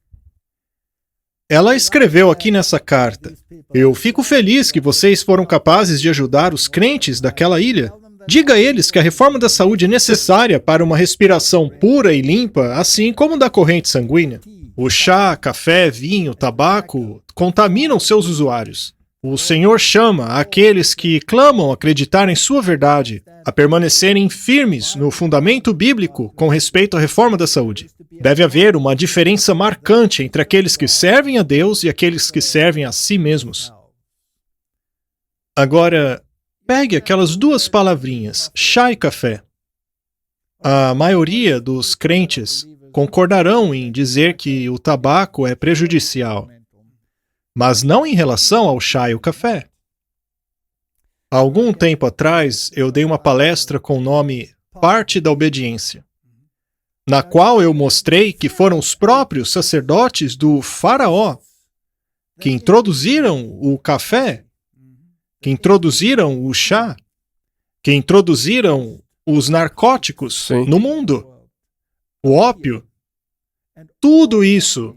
Ela escreveu aqui nessa carta: eu fico feliz que vocês foram capazes de ajudar os crentes daquela ilha. Diga a eles que a reforma da saúde é necessária para uma respiração pura e limpa, assim como da corrente sanguínea. O chá, café, vinho, tabaco contaminam seus usuários. O Senhor chama aqueles que clamam acreditar em sua verdade a permanecerem firmes no fundamento bíblico com respeito à reforma da saúde. Deve haver uma diferença marcante entre aqueles que servem a Deus e aqueles que servem a si mesmos. Agora, pegue aquelas duas palavrinhas, chá e café. A maioria dos crentes concordarão em dizer que o tabaco é prejudicial, mas não em relação ao chá e o café. Há algum tempo atrás, eu dei uma palestra com o nome Parte da Obediência, na qual eu mostrei que foram os próprios sacerdotes do faraó que introduziram o café, que introduziram o chá, que introduziram os narcóticos Sim. no mundo, o ópio, tudo isso,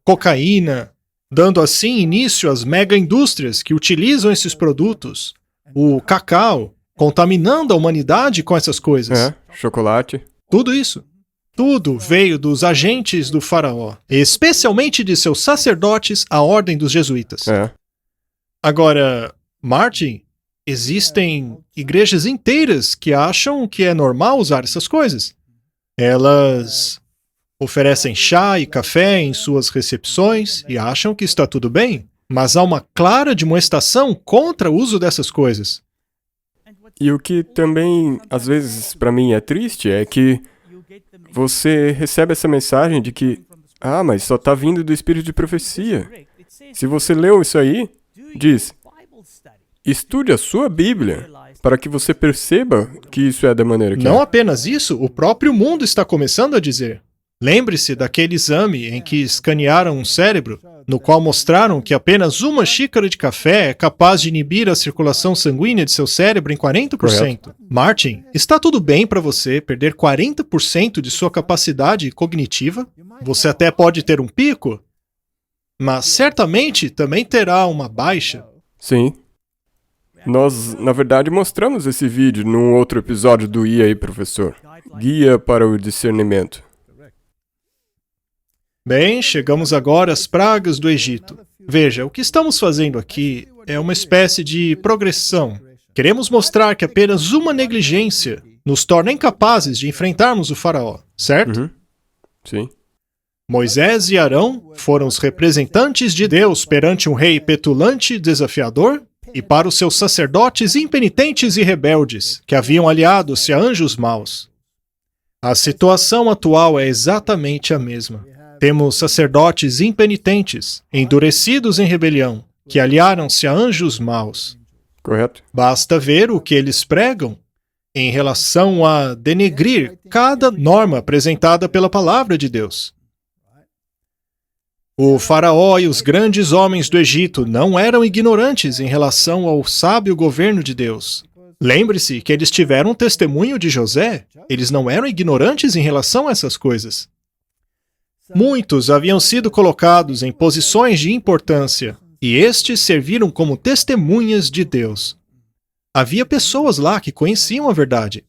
cocaína, dando assim início às mega-indústrias que utilizam esses produtos, o cacau, contaminando a humanidade com essas coisas. Chocolate. Tudo isso. Tudo veio dos agentes do faraó, especialmente de seus sacerdotes, a ordem dos jesuítas. Agora, Martin, existem igrejas inteiras que acham que é normal usar essas coisas. Elas oferecem chá e café em suas recepções e acham que está tudo bem, mas há uma clara demonstração contra o uso dessas coisas. E o que também, às vezes, para mim é triste é que você recebe essa mensagem de que, mas só está vindo do espírito de profecia. Se você leu isso aí, diz, estude a sua Bíblia para que você perceba que isso é da maneira que Não é. apenas isso, o próprio mundo está começando a dizer. Lembre-se daquele exame em que escanearam um cérebro, no qual mostraram que apenas uma xícara de café é capaz de inibir a circulação sanguínea de seu cérebro em 40%. Correto. Martin, está tudo bem para você perder 40% de sua capacidade cognitiva? Você até pode ter um pico, mas certamente também terá uma baixa. Sim. Nós, na verdade, mostramos esse vídeo num outro episódio do I aí, professor. Guia para o discernimento. Bem, chegamos agora às pragas do Egito. Veja, o que estamos fazendo aqui é uma espécie de progressão. Queremos mostrar que apenas uma negligência nos torna incapazes de enfrentarmos o faraó, certo? Uhum. Sim. Moisés e Arão foram os representantes de Deus perante um rei petulante e desafiador e para os seus sacerdotes impenitentes e rebeldes, que haviam aliado-se a anjos maus. A situação atual é exatamente a mesma. Temos sacerdotes impenitentes, endurecidos em rebelião, que aliaram-se a anjos maus. Correto? Basta ver o que eles pregam em relação a denegrir cada norma apresentada pela palavra de Deus. O faraó e os grandes homens do Egito não eram ignorantes em relação ao sábio governo de Deus. Lembre-se que eles tiveram testemunho de José. Eles não eram ignorantes em relação a essas coisas. Muitos haviam sido colocados em posições de importância, e estes serviram como testemunhas de Deus. Havia pessoas lá que conheciam a verdade.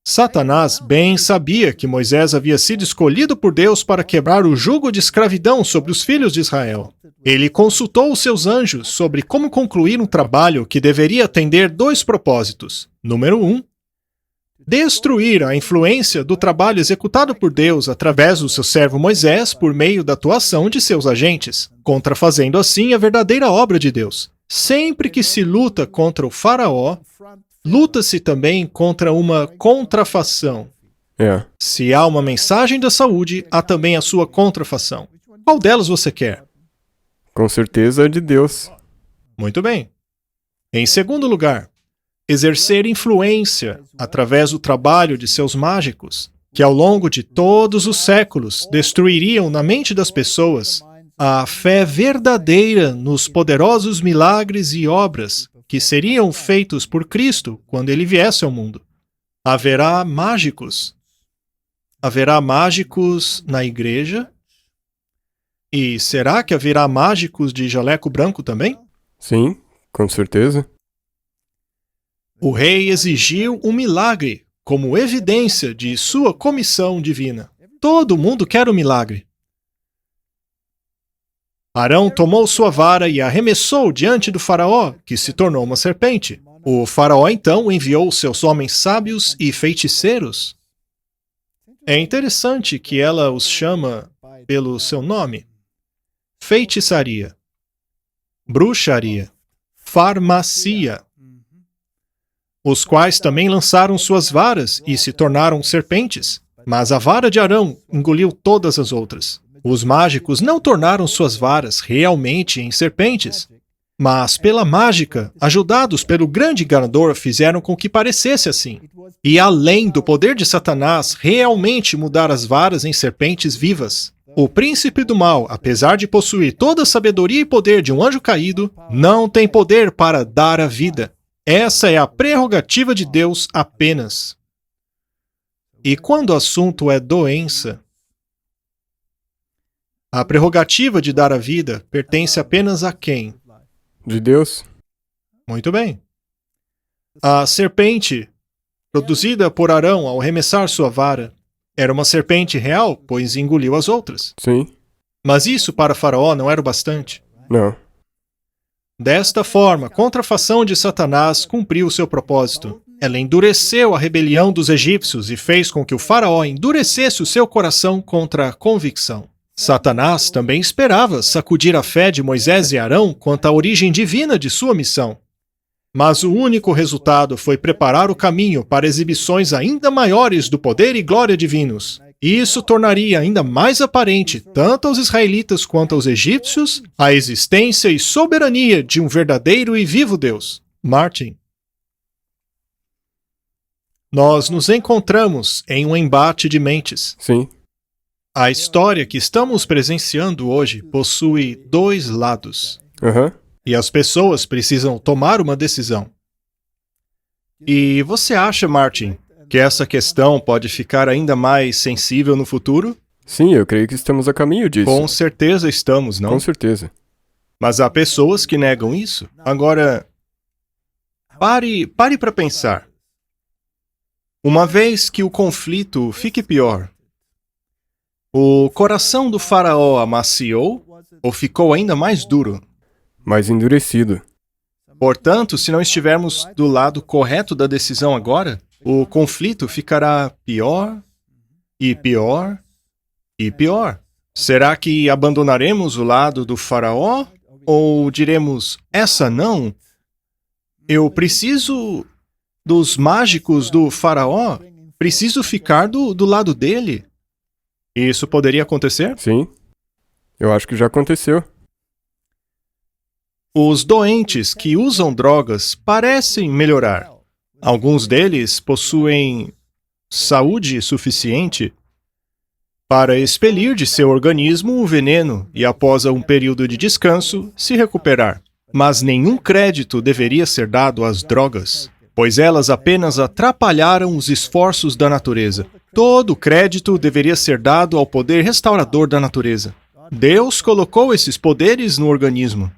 Satanás bem sabia que Moisés havia sido escolhido por Deus para quebrar o jugo de escravidão sobre os filhos de Israel. Ele consultou os seus anjos sobre como concluir um trabalho que deveria atender 2 propósitos. Número 1, destruir a influência do trabalho executado por Deus através do seu servo Moisés por meio da atuação de seus agentes, contrafazendo assim a verdadeira obra de Deus. Sempre que se luta contra o faraó, luta-se também contra uma contrafação. Se há uma mensagem da saúde, há também a sua contrafação. Qual delas você quer? Com certeza é de Deus. Muito bem. Em segundo lugar, exercer influência através do trabalho de seus mágicos, que ao longo de todos os séculos destruiriam na mente das pessoas a fé verdadeira nos poderosos milagres e obras que seriam feitos por Cristo quando ele viesse ao mundo. Haverá mágicos. Haverá mágicos na igreja? E será que haverá mágicos de jaleco branco também? Sim, com certeza. O rei exigiu um milagre como evidência de sua comissão divina. Todo mundo quer um milagre. Arão tomou sua vara e arremessou diante do faraó, que se tornou uma serpente. O faraó então enviou seus homens sábios e feiticeiros. É interessante que ela os chama pelo seu nome: feitiçaria, bruxaria, farmácia, os quais também lançaram suas varas e se tornaram serpentes. Mas a vara de Arão engoliu todas as outras. Os mágicos não tornaram suas varas realmente em serpentes, mas pela mágica, ajudados pelo grande enganador, fizeram com que parecesse assim. E além do poder de Satanás realmente mudar as varas em serpentes vivas, o príncipe do mal, apesar de possuir toda a sabedoria e poder de um anjo caído, não tem poder para dar a vida. Essa é a prerrogativa de Deus apenas. E quando o assunto é doença, a prerrogativa de dar a vida pertence apenas a quem? De Deus? Muito bem. A serpente, produzida por Arão ao arremessar sua vara, era uma serpente real, pois engoliu as outras. Sim. Mas isso para Faraó não era o bastante. Não. Desta forma, a contrafação de Satanás cumpriu seu propósito. Ela endureceu a rebelião dos egípcios e fez com que o faraó endurecesse o seu coração contra a convicção. Satanás também esperava sacudir a fé de Moisés e Arão quanto à origem divina de sua missão. Mas o único resultado foi preparar o caminho para exibições ainda maiores do poder e glória divinos. E isso tornaria ainda mais aparente, tanto aos israelitas quanto aos egípcios, a existência e soberania de um verdadeiro e vivo Deus. Martin. Nós nos encontramos em um embate de mentes. Sim. A história que estamos presenciando hoje possui dois lados. Aham. E as pessoas precisam tomar uma decisão. E você acha, Martin, que essa questão pode ficar ainda mais sensível no futuro? Sim, eu creio que estamos a caminho disso. Com certeza estamos, não? Com certeza. Mas há pessoas que negam isso. Agora, pare para pensar. Uma vez que o conflito fique pior, o coração do faraó amaciou ou ficou ainda mais duro? Mais endurecido. Portanto, se não estivermos do lado correto da decisão agora, o conflito ficará pior e pior e pior. Será que abandonaremos o lado do faraó? Ou diremos, essa não? Eu preciso dos mágicos do faraó? Preciso ficar do lado dele? Isso poderia acontecer? Sim. Eu acho que já aconteceu. Os doentes que usam drogas parecem melhorar. Alguns deles possuem saúde suficiente para expelir de seu organismo o veneno e, após um período de descanso, se recuperar. Mas nenhum crédito deveria ser dado às drogas, pois elas apenas atrapalharam os esforços da natureza. Todo o crédito deveria ser dado ao poder restaurador da natureza. Deus colocou esses poderes no organismo.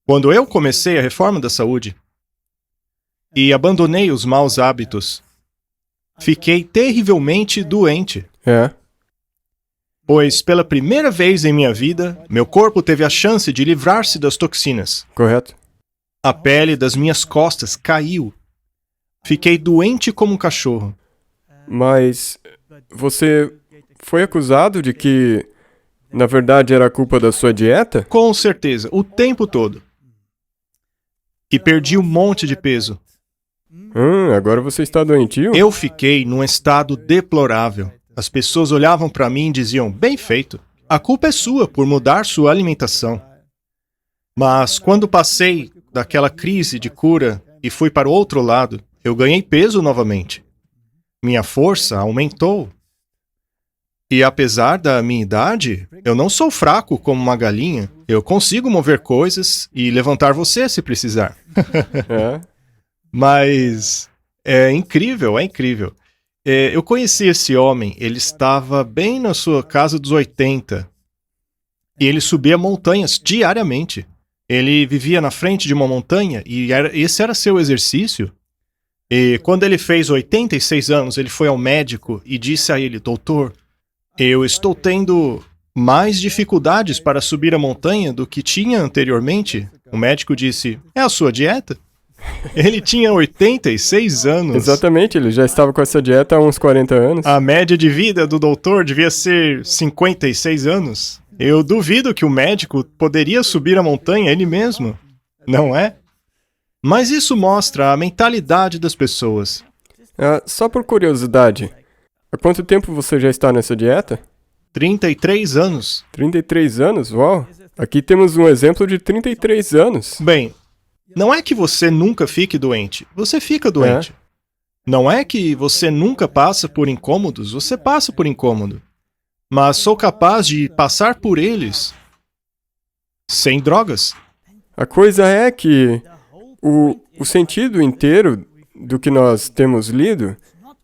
Quando eu comecei a reforma da saúde e abandonei os maus hábitos, fiquei terrivelmente doente. Pois, pela primeira vez em minha vida, meu corpo teve a chance de livrar-se das toxinas. Correto. A pele das minhas costas caiu. Fiquei doente como um cachorro. Mas você foi acusado de que, na verdade, era culpa da sua dieta? Com certeza, o tempo todo. E perdi um monte de peso. Agora você está doentio? Eu fiquei num estado deplorável. As pessoas olhavam para mim e diziam, bem feito, a culpa é sua por mudar sua alimentação. Mas quando passei daquela crise de cura e fui para o outro lado, eu ganhei peso novamente. Minha força aumentou. E apesar da minha idade, eu não sou fraco como uma galinha. Eu consigo mover coisas e levantar você se precisar. Mas é incrível, é incrível. Eu conheci esse homem, ele estava bem na sua casa dos 80. E ele subia montanhas diariamente. Ele vivia na frente de uma montanha e esse era seu exercício. E quando ele fez 86 anos, ele foi ao médico e disse a ele, doutor, eu estou tendo mais dificuldades para subir a montanha do que tinha anteriormente. O médico disse, é a sua dieta? Ele tinha 86 anos. Exatamente, ele já estava com essa dieta há uns 40 anos. A média de vida do doutor devia ser 56 anos. Eu duvido que o médico poderia subir a montanha ele mesmo, não é? Mas isso mostra a mentalidade das pessoas. Só por curiosidade, há quanto tempo você já está nessa dieta? 33 anos. 33 anos? Uau! Aqui temos um exemplo de 33 anos. Bem, não é que você nunca fique doente. Você fica doente. Não é que você nunca passa por incômodos. Você passa por incômodo. Mas sou capaz de passar por eles sem drogas. A coisa é que o sentido inteiro do que nós temos lido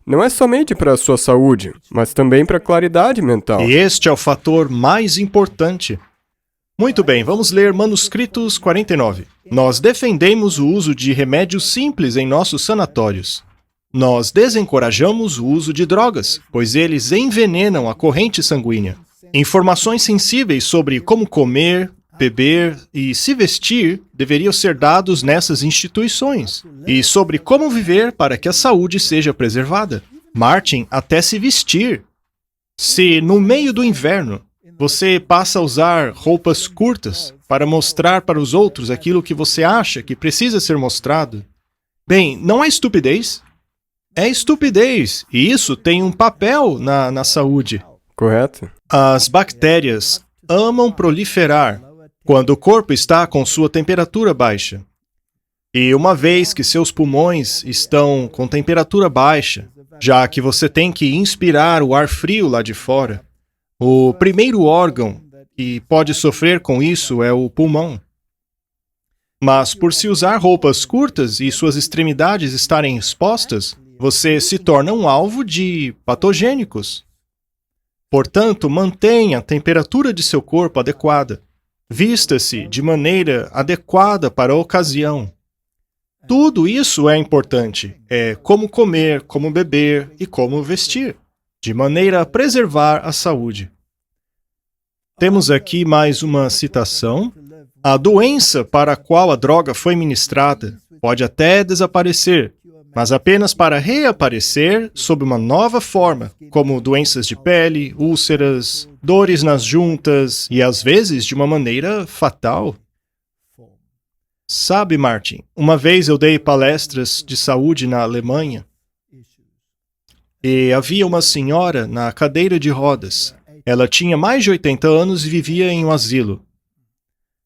não é somente para a sua saúde, mas também para a claridade mental. E este é o fator mais importante. Muito bem, vamos ler Manuscritos 49. Nós defendemos o uso de remédios simples em nossos sanatórios. Nós desencorajamos o uso de drogas, pois eles envenenam a corrente sanguínea. Informações sensíveis sobre como comer, beber e se vestir deveriam ser dados nessas instituições, e sobre como viver para que a saúde seja preservada. Martin, até se vestir. Se no meio do inverno você passa a usar roupas curtas para mostrar para os outros aquilo que você acha que precisa ser mostrado, bem, não é estupidez? É estupidez, e isso tem um papel na saúde. Correto? As bactérias amam proliferar quando o corpo está com sua temperatura baixa. E uma vez que seus pulmões estão com temperatura baixa, já que você tem que inspirar o ar frio lá de fora, o primeiro órgão que pode sofrer com isso é o pulmão. Mas por se usar roupas curtas e suas extremidades estarem expostas, você se torna um alvo de patogênicos. Portanto, mantenha a temperatura de seu corpo adequada. Vista-se de maneira adequada para a ocasião. Tudo isso é importante. É como comer, como beber e como vestir, de maneira a preservar a saúde. Temos aqui mais uma citação. A doença para a qual a droga foi ministrada pode até desaparecer, mas apenas para reaparecer sob uma nova forma, como doenças de pele, úlceras, dores nas juntas e às vezes de uma maneira fatal. Sabe, Martin, uma vez eu dei palestras de saúde na Alemanha e havia uma senhora na cadeira de rodas. Ela tinha mais de 80 anos e vivia em um asilo.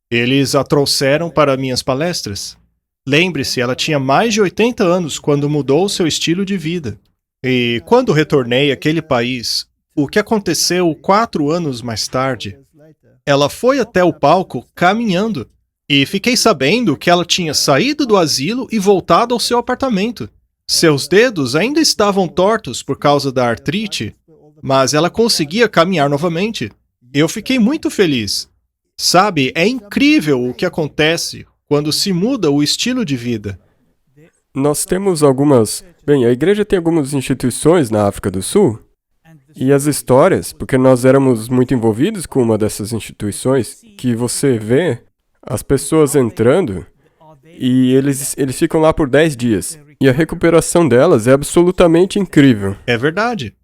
Eles a trouxeram para minhas palestras. Lembre-se, ela tinha mais de 80 anos quando mudou seu estilo de vida. E quando retornei àquele país, o que aconteceu 4 anos mais tarde, ela foi até o palco caminhando. E fiquei sabendo que ela tinha saído do asilo e voltado ao seu apartamento. Seus dedos ainda estavam tortos por causa da artrite, mas ela conseguia caminhar novamente. Eu fiquei muito feliz. Sabe, é incrível o que acontece quando se muda o estilo de vida. Nós temos algumas... Bem, a igreja tem algumas instituições na África do Sul, e as histórias, porque nós éramos muito envolvidos com uma dessas instituições, que você vê as pessoas entrando e eles ficam lá por 10 dias. E a recuperação delas é absolutamente incrível. É verdade.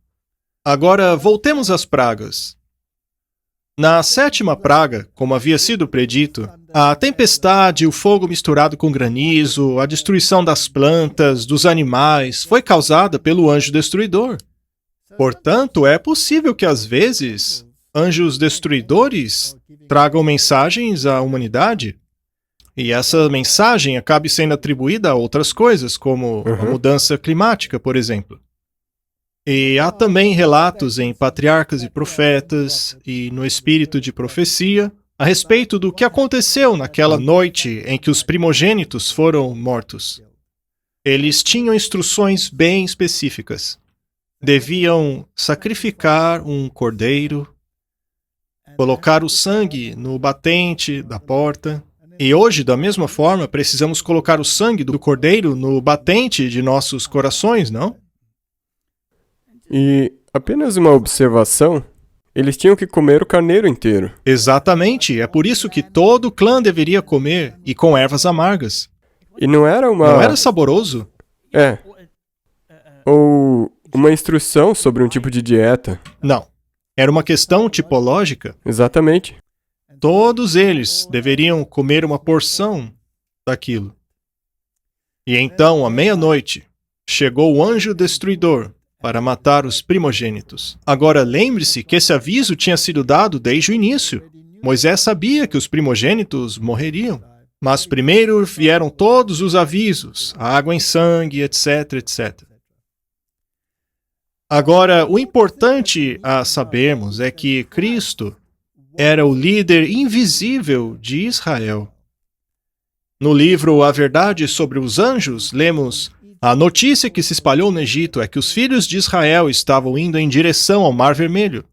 Agora, voltemos às pragas. Na 7ª praga, como havia sido predito, a tempestade, o fogo misturado com granizo, a destruição das plantas, dos animais, foi causada pelo anjo destruidor. Portanto, é possível que às vezes anjos destruidores tragam mensagens à humanidade e essa mensagem acabe sendo atribuída a outras coisas, como a mudança climática, por exemplo. E há também relatos em Patriarcas e Profetas e no Espírito de Profecia a respeito do que aconteceu naquela noite em que os primogênitos foram mortos. Eles tinham instruções bem específicas. Deviam sacrificar um cordeiro, colocar o sangue no batente da porta. E hoje, da mesma forma, precisamos colocar o sangue do cordeiro no batente de nossos corações, não? E apenas uma observação, eles tinham que comer o carneiro inteiro. Exatamente, é por isso que todo o clã deveria comer, e com ervas amargas. E não era uma... Não era saboroso? É. Ou uma instrução sobre um tipo de dieta. Não. Era uma questão tipológica. Exatamente. Todos eles deveriam comer uma porção daquilo. E então, à meia-noite, chegou o anjo destruidor para matar os primogênitos. Agora, lembre-se que esse aviso tinha sido dado desde o início. Moisés sabia que os primogênitos morreriam. Mas primeiro vieram todos os avisos, água em sangue, etc, etc. Agora, o importante a sabermos é que Cristo era o líder invisível de Israel. No livro A Verdade sobre os Anjos, lemos: a notícia que se espalhou no Egito é que os filhos de Israel estavam indo em direção ao Mar Vermelho.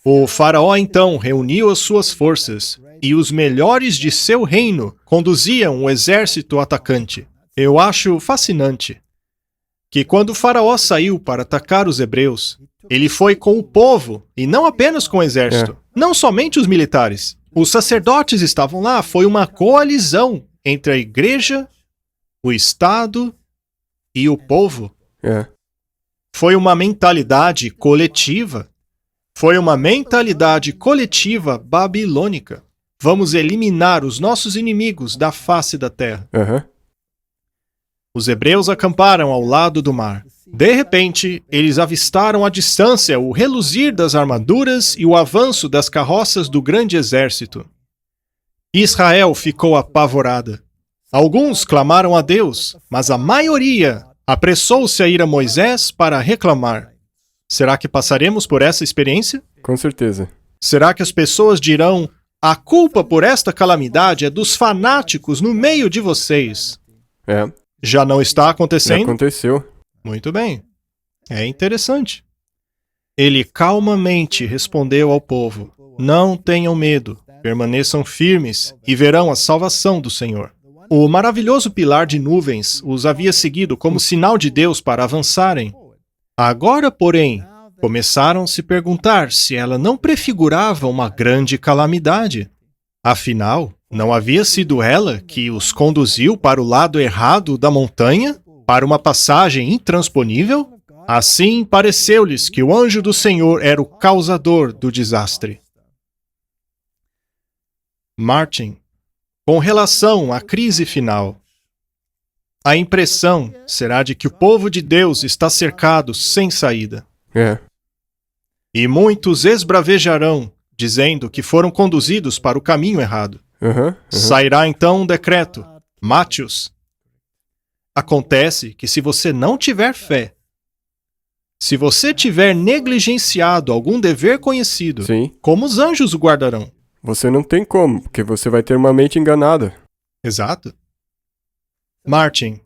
O faraó então reuniu as suas forças e os melhores de seu reino conduziam o exército atacante. Eu acho fascinante que quando o faraó saiu para atacar os hebreus, ele foi com o povo e não apenas com o exército. Não somente os militares. Os sacerdotes estavam lá, foi uma coalizão entre a igreja, o Estado e o povo. É. Foi uma mentalidade coletiva. Foi uma mentalidade coletiva babilônica. Vamos eliminar os nossos inimigos da face da terra. Aham. Os hebreus acamparam ao lado do mar. De repente, eles avistaram à distância o reluzir das armaduras e o avanço das carroças do grande exército. Israel ficou apavorada. Alguns clamaram a Deus, mas a maioria apressou-se a ir a Moisés para reclamar. Será que passaremos por essa experiência? Com certeza. Será que as pessoas dirão: a culpa por esta calamidade é dos fanáticos no meio de vocês? É. Já não está Já acontecendo? aconteceu. Muito bem. É interessante. Ele calmamente respondeu ao povo: não tenham medo, permaneçam firmes e verão a salvação do Senhor. O maravilhoso pilar de nuvens os havia seguido como sinal de Deus para avançarem. Agora, porém, começaram a se perguntar se ela não prefigurava uma grande calamidade. Afinal, não havia sido ela que os conduziu para o lado errado da montanha, para uma passagem intransponível? Assim, pareceu-lhes que o anjo do Senhor era o causador do desastre. Martin, com relação à crise final, a impressão será de que o povo de Deus está cercado sem saída. É. E muitos esbravejarão, dizendo que foram conduzidos para o caminho errado. Aham. Sairá então um decreto: mate-os. Acontece que se você não tiver fé, se você tiver negligenciado algum dever conhecido, Sim. como os anjos o guardarão? Você não tem como, porque você vai ter uma mente enganada. Exato. Martin,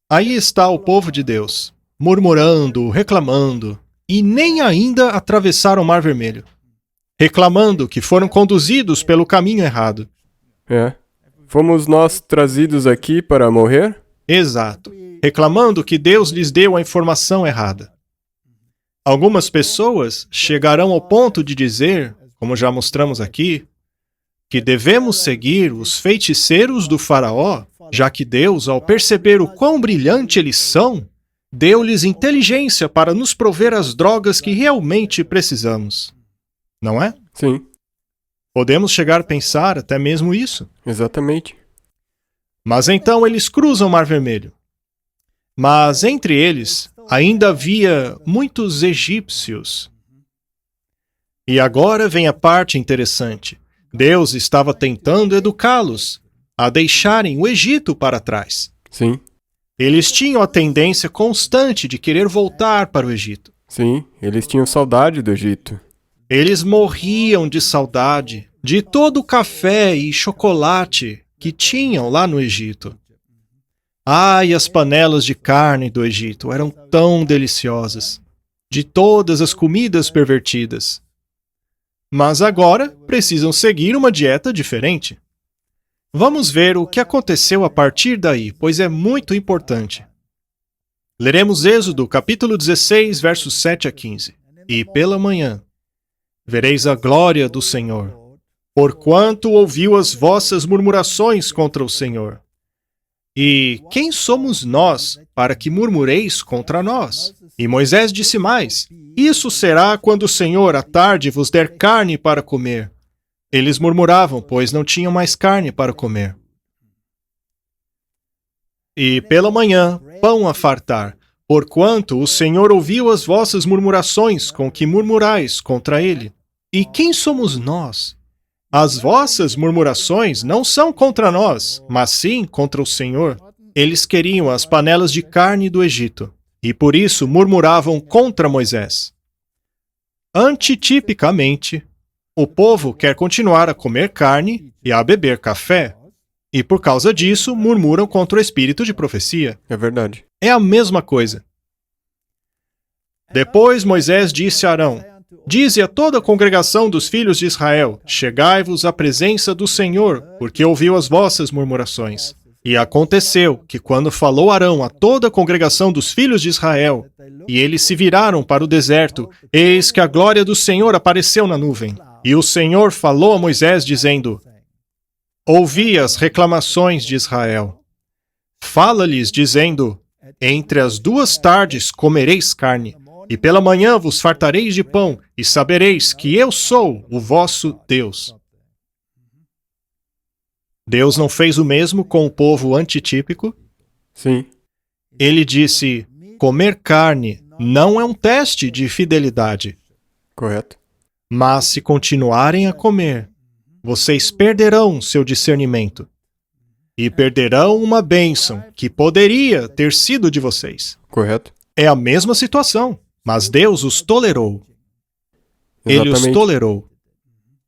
aí está o povo de Deus, murmurando, reclamando, e nem ainda atravessaram o Mar Vermelho, reclamando que foram conduzidos pelo caminho errado. É. Fomos nós trazidos aqui para morrer? Exato. Reclamando que Deus lhes deu a informação errada. Algumas pessoas chegarão ao ponto de dizer, como já mostramos aqui, que devemos seguir os feiticeiros do faraó, já que Deus, ao perceber o quão brilhante eles são, deu-lhes inteligência para nos prover as drogas que realmente precisamos. Não é? Sim. Podemos chegar a pensar até mesmo isso. Exatamente. Mas então eles cruzam o Mar Vermelho. Mas entre eles ainda havia muitos egípcios. E agora vem a parte interessante. Deus estava tentando educá-los a deixarem o Egito para trás. Sim. Eles tinham a tendência constante de querer voltar para o Egito. Sim. Eles tinham saudade do Egito. Eles morriam de saudade de todo o café e chocolate que tinham lá no Egito. Ai, as panelas de carne do Egito eram tão deliciosas, de todas as comidas pervertidas. Mas agora precisam seguir uma dieta diferente. Vamos ver o que aconteceu a partir daí, pois é muito importante. Leremos Êxodo, capítulo 16, versos 7 a 15. E pela manhã vereis a glória do Senhor, porquanto ouviu as vossas murmurações contra o Senhor. E quem somos nós para que murmureis contra nós? E Moisés disse mais: isso será quando o Senhor à tarde vos der carne para comer. Eles murmuravam, pois não tinham mais carne para comer. E pela manhã, pão a fartar, porquanto o Senhor ouviu as vossas murmurações com que murmurais contra ele. E quem somos nós? As vossas murmurações não são contra nós, mas sim contra o Senhor. Eles queriam as panelas de carne do Egito, e por isso murmuravam contra Moisés. Antitipicamente, o povo quer continuar a comer carne e a beber café, e por causa disso murmuram contra o espírito de profecia. É verdade. É a mesma coisa. Depois Moisés disse a Arão: dize a toda a congregação dos filhos de Israel: chegai-vos à presença do Senhor, porque ouviu as vossas murmurações. E aconteceu que, quando falou Arão a toda a congregação dos filhos de Israel, e eles se viraram para o deserto, eis que a glória do Senhor apareceu na nuvem. E o Senhor falou a Moisés, dizendo: ouvi as reclamações de Israel. Fala-lhes, dizendo: entre as 2 tardes comereis carne, e pela manhã vos fartareis de pão, e sabereis que eu sou o vosso Deus. Deus não fez o mesmo com o povo antitípico? Sim, Ele disse: comer carne não é um teste de fidelidade, correto. mas se continuarem a comer, vocês perderão seu discernimento e perderão uma bênção que poderia ter sido de vocês. Correto. É a mesma situação, mas Deus os tolerou. Ele os Exatamente. tolerou.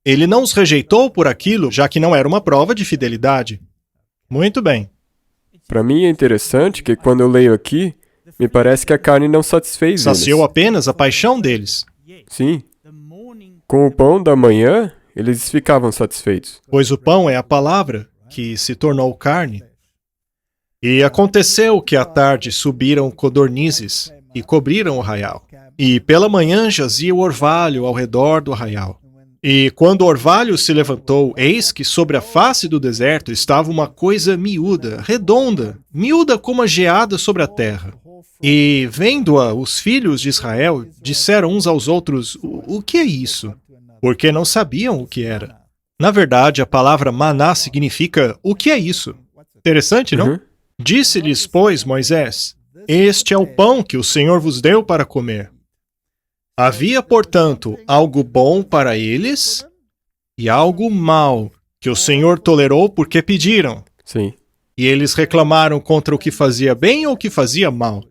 Ele não os rejeitou por aquilo, já que não era uma prova de fidelidade. Muito bem. Para mim é interessante que quando eu leio aqui, me parece que a carne não satisfez Saciou eles. apenas a paixão deles, Sim. Com o pão da manhã, eles ficavam satisfeitos. pois o pão é a palavra que se tornou carne. E aconteceu que à tarde subiram codornizes e cobriram o arraial. E pela manhã jazia o orvalho ao redor do arraial. E quando o orvalho se levantou, eis que sobre a face do deserto estava uma coisa miúda, redonda, miúda como a geada sobre a terra. E, vendo-a, os filhos de Israel disseram uns aos outros: o que é isso? Porque não sabiam o que era. Na verdade, a palavra maná significa o que é isso. Interessante, não? Uhum. Disse-lhes, pois, Moisés: este é o pão que o Senhor vos deu para comer. Havia, portanto, algo bom para eles e algo mau que o Senhor tolerou porque pediram. Sim. E eles reclamaram contra o que fazia bem ou o que fazia mal.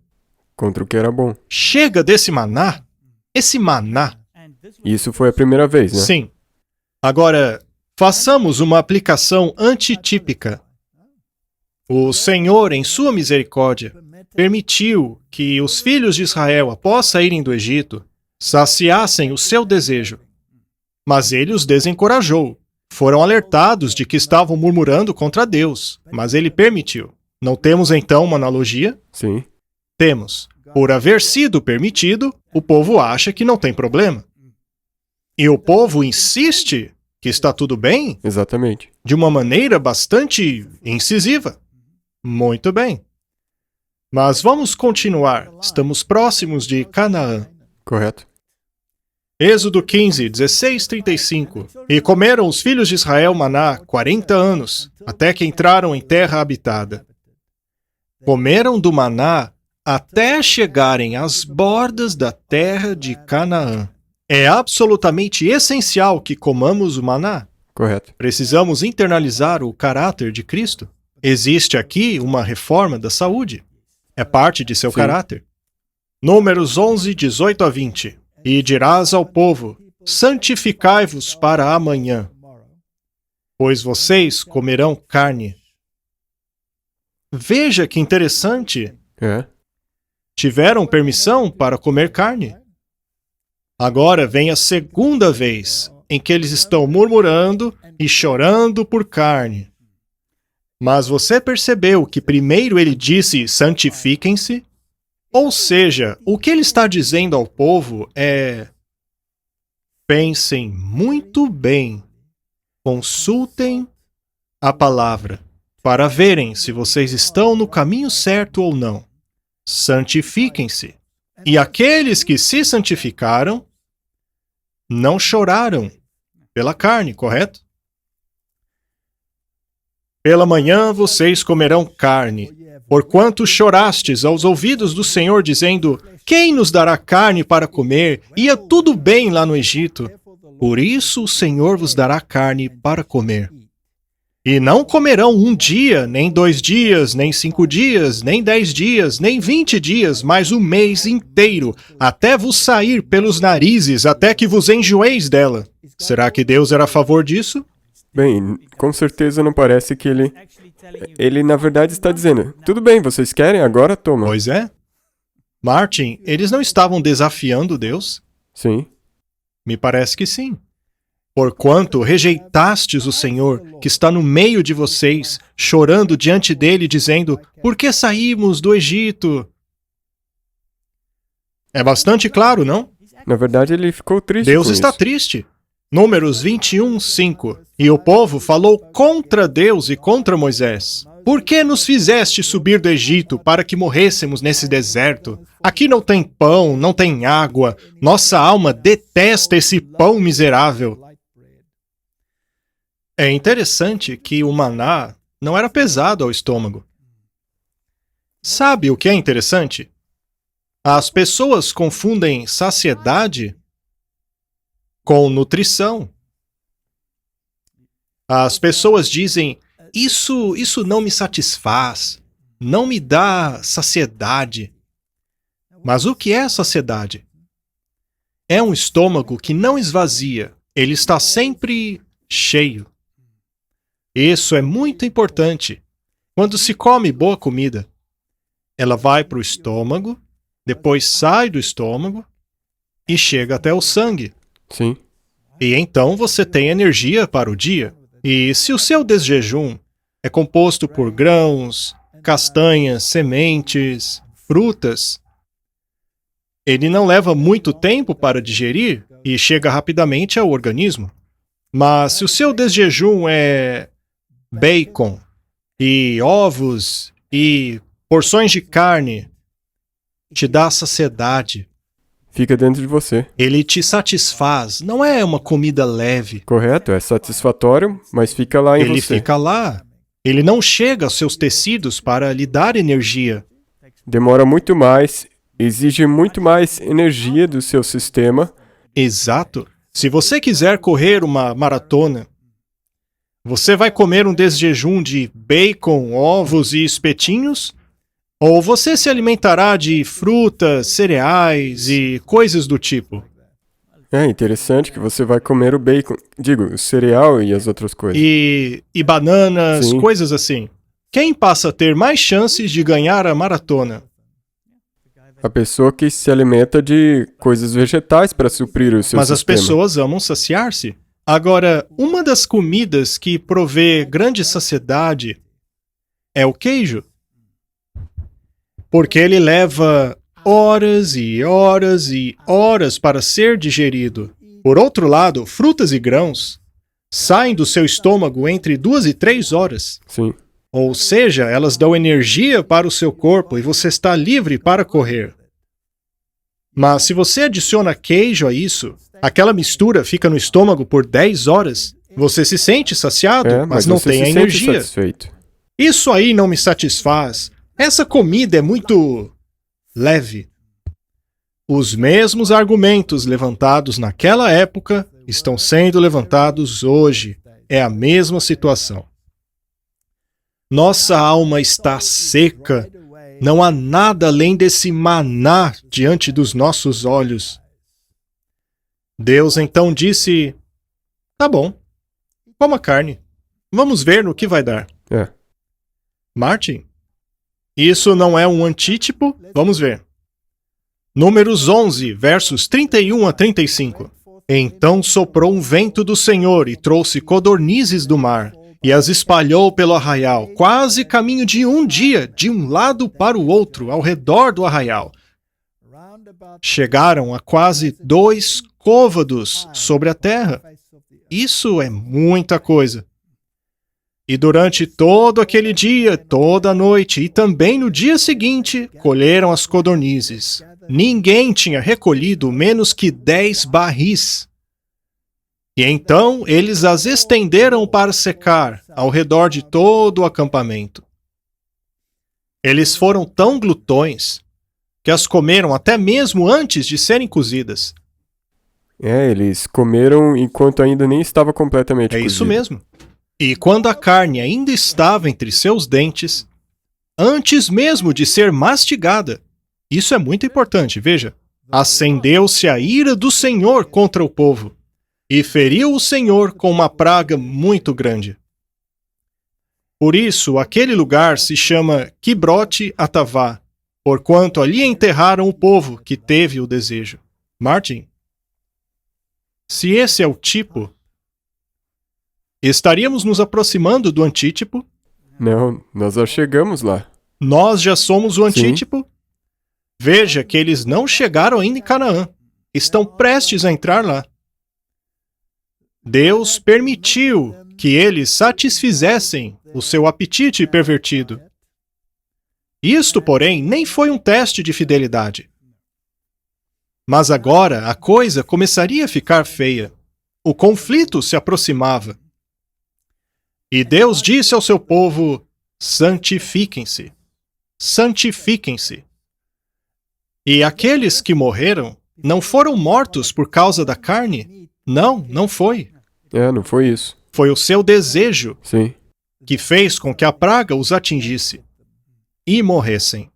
Contra o que era bom. Chega desse maná. Esse maná. Isso foi a primeira vez, né? Sim. Agora, façamos uma aplicação antitípica. O Senhor, em sua misericórdia, permitiu que os filhos de Israel, após saírem do Egito, saciassem o seu desejo. Mas ele os desencorajou. Foram alertados de que estavam murmurando contra Deus, mas ele permitiu. Não temos então uma analogia? Sim. Temos. Por haver sido permitido, o povo acha que não tem problema. E o povo insiste que está tudo bem Exatamente. de uma maneira bastante incisiva. Muito bem. Mas vamos continuar. Estamos próximos de Canaã. Correto. Êxodo 15, 16, 35. E comeram os filhos de Israel maná 40 anos, até que entraram em terra habitada. Comeram do maná até chegarem às bordas da terra de Canaã. É absolutamente essencial que comamos o maná. Correto. Precisamos internalizar o caráter de Cristo. Existe aqui uma reforma da saúde. É parte de seu Sim. caráter. Números 11, 18 a 20. E dirás ao povo: santificai-vos para amanhã, pois vocês comerão carne. Veja que interessante. É. Tiveram permissão para comer carne. Agora vem a segunda vez em que eles estão murmurando e chorando por carne. Mas você percebeu que primeiro ele disse: santifiquem-se? Ou seja, o que ele está dizendo ao povo é: pensem muito bem, consultem a palavra, para verem se vocês estão no caminho certo ou não. Santifiquem-se. E aqueles que se santificaram não choraram pela carne, correto? Pela manhã vocês comerão carne, porquanto chorastes aos ouvidos do Senhor, dizendo: quem nos dará carne para comer? Ia tudo bem lá no Egito. Por isso o Senhor vos dará carne para comer. E não comerão 1 dia, nem 2 dias, nem 5 dias, nem 10 dias, nem 20 dias, mas o mês inteiro, até vos sair pelos narizes, até que vos enjoeis dela. Será que Deus era a favor disso? Bem, com certeza não parece que ele na verdade está dizendo: tudo bem, vocês querem? Agora toma. Pois é. Martin, eles não estavam desafiando Deus? Sim. Me parece que sim. Porquanto rejeitastes o Senhor, que está no meio de vocês, chorando diante dele, dizendo: por que saímos do Egito? É bastante claro, não? Na verdade ele ficou triste Deus com está isso. triste. Números 21, 5. E o povo falou contra Deus e contra Moisés. Por que nos fizeste subir do Egito para que morrêssemos nesse deserto? Aqui não tem pão, não tem água. Nossa alma detesta esse pão miserável. É interessante que o maná não era pesado ao estômago. Sabe o que é interessante? As pessoas confundem saciedade com nutrição. As pessoas dizem, isso não me satisfaz, não me dá saciedade. Mas o que é saciedade? É um estômago que não esvazia, ele está sempre cheio. Isso é muito importante. Quando se come boa comida, ela vai para o estômago, depois sai do estômago e chega até o sangue. Sim. E então você tem energia para o dia. E se o seu desjejum é composto por grãos, castanhas, sementes, frutas, ele não leva muito tempo para digerir e chega rapidamente ao organismo. Mas se o seu desjejum é bacon e ovos e porções de carne, te dá saciedade. Fica dentro de você. Ele te satisfaz, não é uma comida leve. Correto, é satisfatório, mas fica lá em Ele você. fica lá. Ele não chega aos seus tecidos para lhe dar energia. Demora muito mais, exige muito mais energia do seu sistema. Exato. Se você quiser correr uma maratona, você vai comer um desjejum de bacon, ovos e espetinhos? Ou você se alimentará de frutas, cereais e coisas do tipo? É interessante que você vai comer o bacon, o cereal e as outras coisas. E bananas, Sim. coisas assim. Quem passa a ter mais chances de ganhar a maratona? A pessoa que se alimenta de coisas vegetais para suprir o seu Mas as sistema. pessoas amam saciar-se. Agora, uma das comidas que provê grande saciedade é o queijo. Porque ele leva horas e horas e horas para ser digerido. Por outro lado, frutas e grãos saem do seu estômago entre 2 e 3 horas. Sim. Ou seja, elas dão energia para o seu corpo e você está livre para correr. Mas se você adiciona queijo a isso, aquela mistura fica no estômago por 10 horas, você se sente saciado, mas não você tem a se sente energia. satisfeito. Isso aí não me satisfaz. Essa comida é muito leve. Os mesmos argumentos levantados naquela época estão sendo levantados hoje. É a mesma situação. Nossa alma está seca. Não há nada além desse maná diante dos nossos olhos. Deus então disse, tá bom, coma carne. Vamos ver no que vai dar. É. Martin, isso não é um antítipo? Vamos ver. Números 11, versos 31 a 35. Então soprou um vento do Senhor e trouxe codornizes do mar, e as espalhou pelo arraial, quase caminho de um dia, de um lado para o outro, ao redor do arraial. Chegaram a quase 2 côvados sobre a terra. Isso é muita coisa. E durante todo aquele dia, toda a noite e também no dia seguinte, colheram as codornizes. Ninguém tinha recolhido menos que 10 barris. E então eles as estenderam para secar ao redor de todo o acampamento. Eles foram tão glutões que as comeram até mesmo antes de serem cozidas. Eles comeram enquanto ainda nem estava completamente É cozido. isso mesmo. E quando a carne ainda estava entre seus dentes, antes mesmo de ser mastigada, isso é muito importante, veja, acendeu-se a ira do Senhor contra o povo, e feriu o Senhor com uma praga muito grande. Por isso, aquele lugar se chama Quibrote Atavá, porquanto ali enterraram o povo que teve o desejo. Martin, se esse é o tipo, estaríamos nos aproximando do antítipo? Não, nós já chegamos lá. Nós já somos o Sim. antítipo? Veja que eles não chegaram ainda em Canaã. Estão prestes a entrar lá. Deus permitiu que eles satisfizessem o seu apetite pervertido. Isto, porém, nem foi um teste de fidelidade. Mas agora a coisa começaria a ficar feia. O conflito se aproximava. E Deus disse ao seu povo: santifiquem-se. Santifiquem-se. E aqueles que morreram não foram mortos por causa da carne? Não, não foi. Não foi isso. Foi o seu desejo Sim. que fez com que a praga os atingisse e morressem.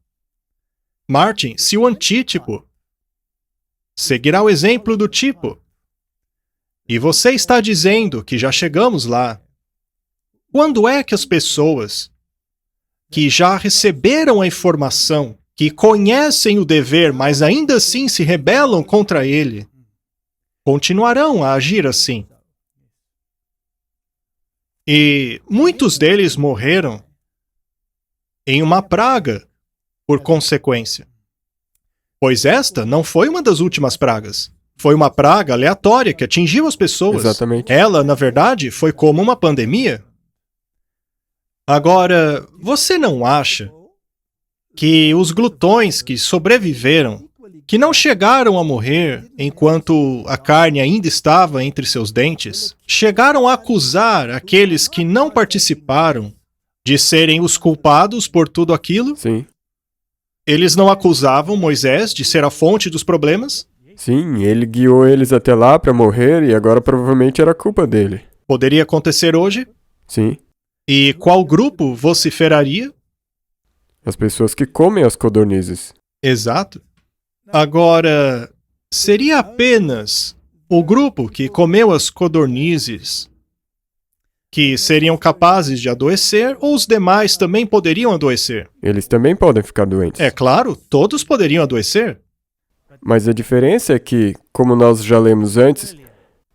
Martin, se o antítipo seguirá o exemplo do tipo, e você está dizendo que já chegamos lá, quando é que as pessoas que já receberam a informação, que conhecem o dever, mas ainda assim se rebelam contra ele, continuarão a agir assim? E muitos deles morreram em uma praga por consequência. Pois esta não foi uma das últimas pragas. Foi uma praga aleatória que atingiu as pessoas. Exatamente. Ela, na verdade, foi como uma pandemia. Agora, você não acha que os glutões que sobreviveram, que não chegaram a morrer enquanto a carne ainda estava entre seus dentes, chegaram a acusar aqueles que não participaram de serem os culpados por tudo aquilo? Sim. Eles não acusavam Moisés de ser a fonte dos problemas? Sim, ele guiou eles até lá para morrer e agora provavelmente era culpa dele. Poderia acontecer hoje? Sim. E qual grupo vociferaria? As pessoas que comem as codornizes. Exato. Agora, seria apenas o grupo que comeu as codornizes que seriam capazes de adoecer, ou os demais também poderiam adoecer? Eles também podem ficar doentes. É claro, todos poderiam adoecer. Mas a diferença é que, como nós já lemos antes,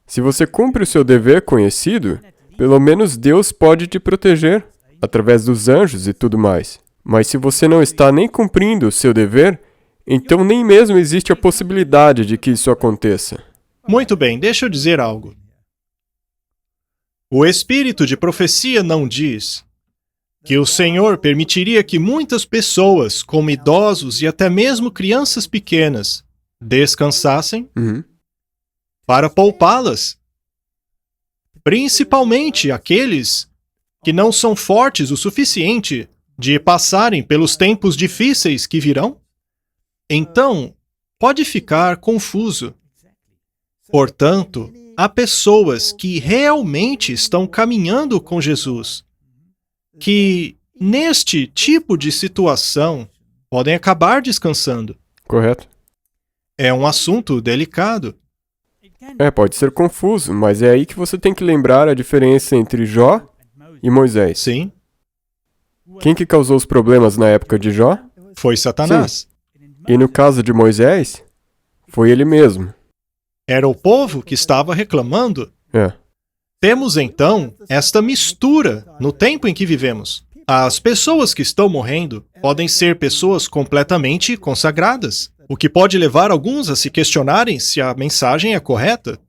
se você cumpre o seu dever conhecido, pelo menos Deus pode te proteger, através dos anjos e tudo mais. Mas se você não está nem cumprindo o seu dever, então nem mesmo existe a possibilidade de que isso aconteça. Muito bem, deixa eu dizer algo. O espírito de profecia não diz que o Senhor permitiria que muitas pessoas, como idosos e até mesmo crianças pequenas, descansassem para poupá-las. Principalmente aqueles que não são fortes o suficiente de passarem pelos tempos difíceis que virão. Então, pode ficar confuso. Portanto, há pessoas que realmente estão caminhando com Jesus, que, neste tipo de situação, podem acabar descansando. Correto? É um assunto delicado. Pode ser confuso, mas é aí que você tem que lembrar a diferença entre Jó e Moisés. Sim, Quem que causou os problemas na época de Jó? foi Satanás. E no caso de Moisés, foi ele mesmo. Era o povo que estava reclamando. Temos, então, esta mistura no tempo em que vivemos. As pessoas que estão morrendo podem ser pessoas completamente consagradas, o que pode levar alguns a se questionarem se a mensagem é correta.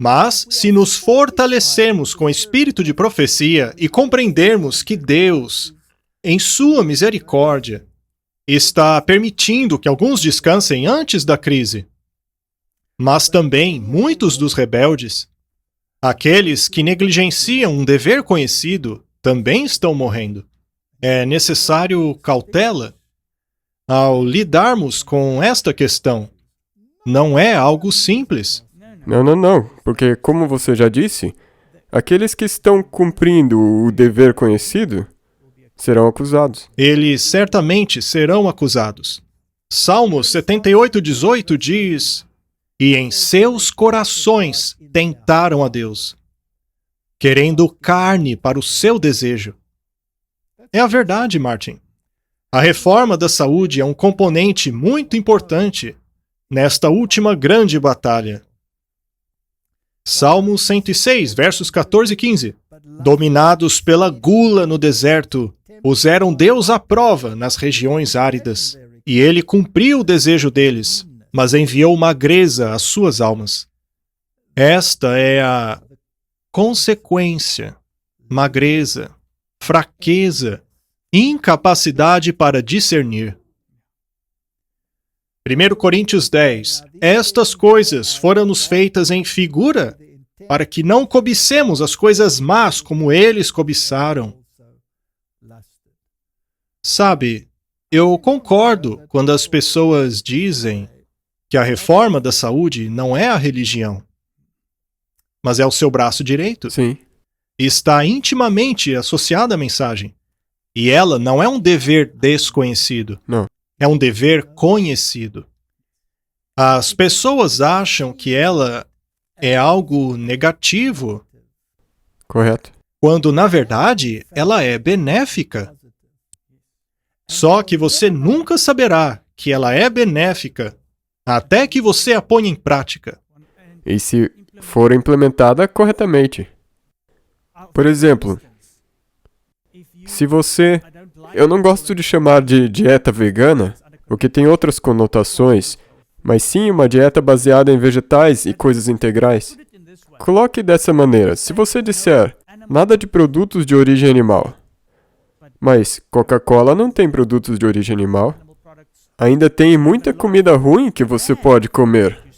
Mas, se nos fortalecermos com o espírito de profecia e compreendermos que Deus, em sua misericórdia, está permitindo que alguns descansem antes da crise, mas também muitos dos rebeldes, aqueles que negligenciam um dever conhecido, também estão morrendo. É necessário cautela ao lidarmos com esta questão. Não é algo simples. Não, porque como você já disse, aqueles que estão cumprindo o dever conhecido serão acusados. Eles certamente serão acusados. Salmo 78:18 diz: "E em seus corações tentaram a Deus, querendo carne para o seu desejo." É a verdade, Martin. A reforma da saúde é um componente muito importante nesta última grande batalha. Salmo 106, versos 14 e 15. Dominados pela gula no deserto, puseram Deus à prova nas regiões áridas. E ele cumpriu o desejo deles, mas enviou magreza às suas almas. Esta é a consequência, magreza, fraqueza, incapacidade para discernir. 1 Coríntios 10. Estas coisas foram-nos feitas em figura, para que não cobicemos as coisas más como eles cobiçaram. Sabe, eu concordo quando as pessoas dizem que a reforma da saúde não é a religião, mas é o seu braço direito. Sim. Está intimamente associada à mensagem. E ela não é um dever desconhecido. Não. É um dever conhecido. As pessoas acham que ela é algo negativo, Correto. quando, na verdade, ela é benéfica. Só que você nunca saberá que ela é benéfica até que você a ponha em prática. E se for implementada corretamente. Por exemplo, se você... Eu não gosto de chamar de dieta vegana, porque tem outras conotações, mas sim uma dieta baseada em vegetais e coisas integrais. Coloque dessa maneira. Se você disser nada de produtos de origem animal, mas Coca-Cola não tem produtos de origem animal, ainda tem muita comida ruim que você pode comer.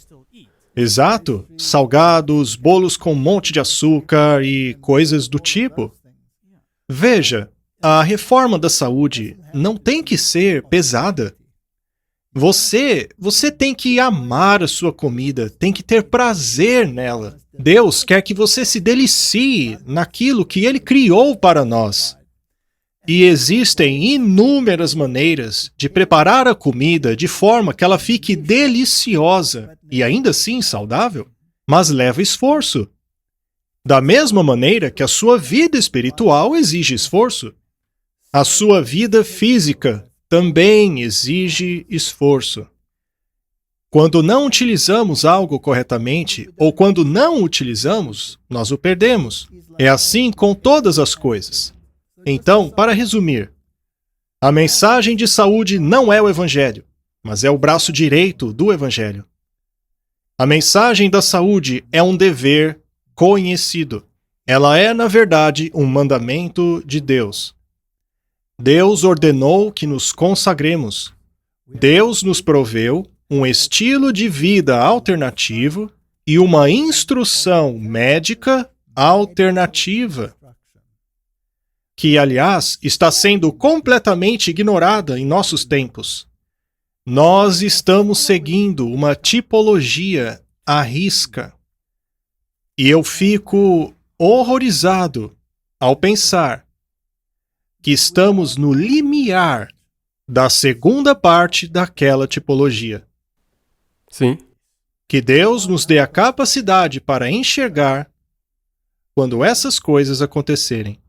Exato. Salgados, bolos com um monte de açúcar e coisas do tipo. Veja, a reforma da saúde não tem que ser pesada. Você tem que amar a sua comida, tem que ter prazer nela. Deus quer que você se delicie naquilo que Ele criou para nós. E existem inúmeras maneiras de preparar a comida de forma que ela fique deliciosa e ainda assim saudável, mas leva esforço. Da mesma maneira que a sua vida espiritual exige esforço, a sua vida física também exige esforço. Quando não utilizamos algo corretamente, ou quando não utilizamos, nós o perdemos. É assim com todas as coisas. Então, para resumir, a mensagem de saúde não é o Evangelho, mas é o braço direito do Evangelho. A mensagem da saúde é um dever conhecido. Ela é, na verdade, um mandamento de Deus. Deus ordenou que nos consagremos. Deus nos proveu um estilo de vida alternativo e uma instrução médica alternativa, que, aliás, está sendo completamente ignorada em nossos tempos. Nós estamos seguindo uma tipologia à risca. E eu fico horrorizado ao pensar que estamos no limiar da segunda parte daquela tipologia. Sim. Que Deus nos dê a capacidade para enxergar quando essas coisas acontecerem.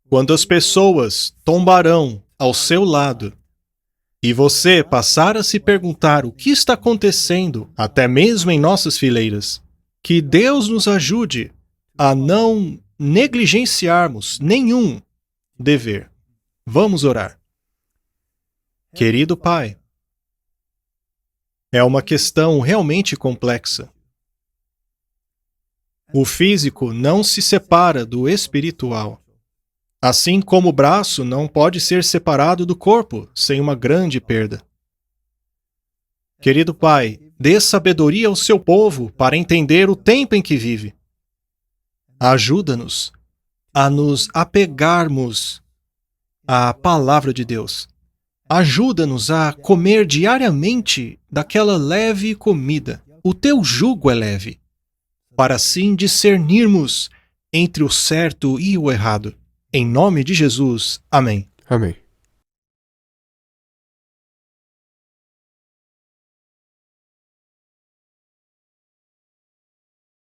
Quando as pessoas tombarão ao seu lado e você passar a se perguntar o que está acontecendo, até mesmo em nossas fileiras, que Deus nos ajude a não negligenciarmos nenhum dever. Vamos orar. Querido Pai, é uma questão realmente complexa. O físico não se separa do espiritual. Assim como o braço não pode ser separado do corpo sem uma grande perda. Querido Pai, dê sabedoria ao seu povo para entender o tempo em que vive. Ajuda-nos a nos apegarmos à palavra de Deus. Ajuda-nos a comer diariamente daquela leve comida. O teu jugo é leve, para assim discernirmos entre o certo e o errado. Em nome de Jesus. Amém. Amém.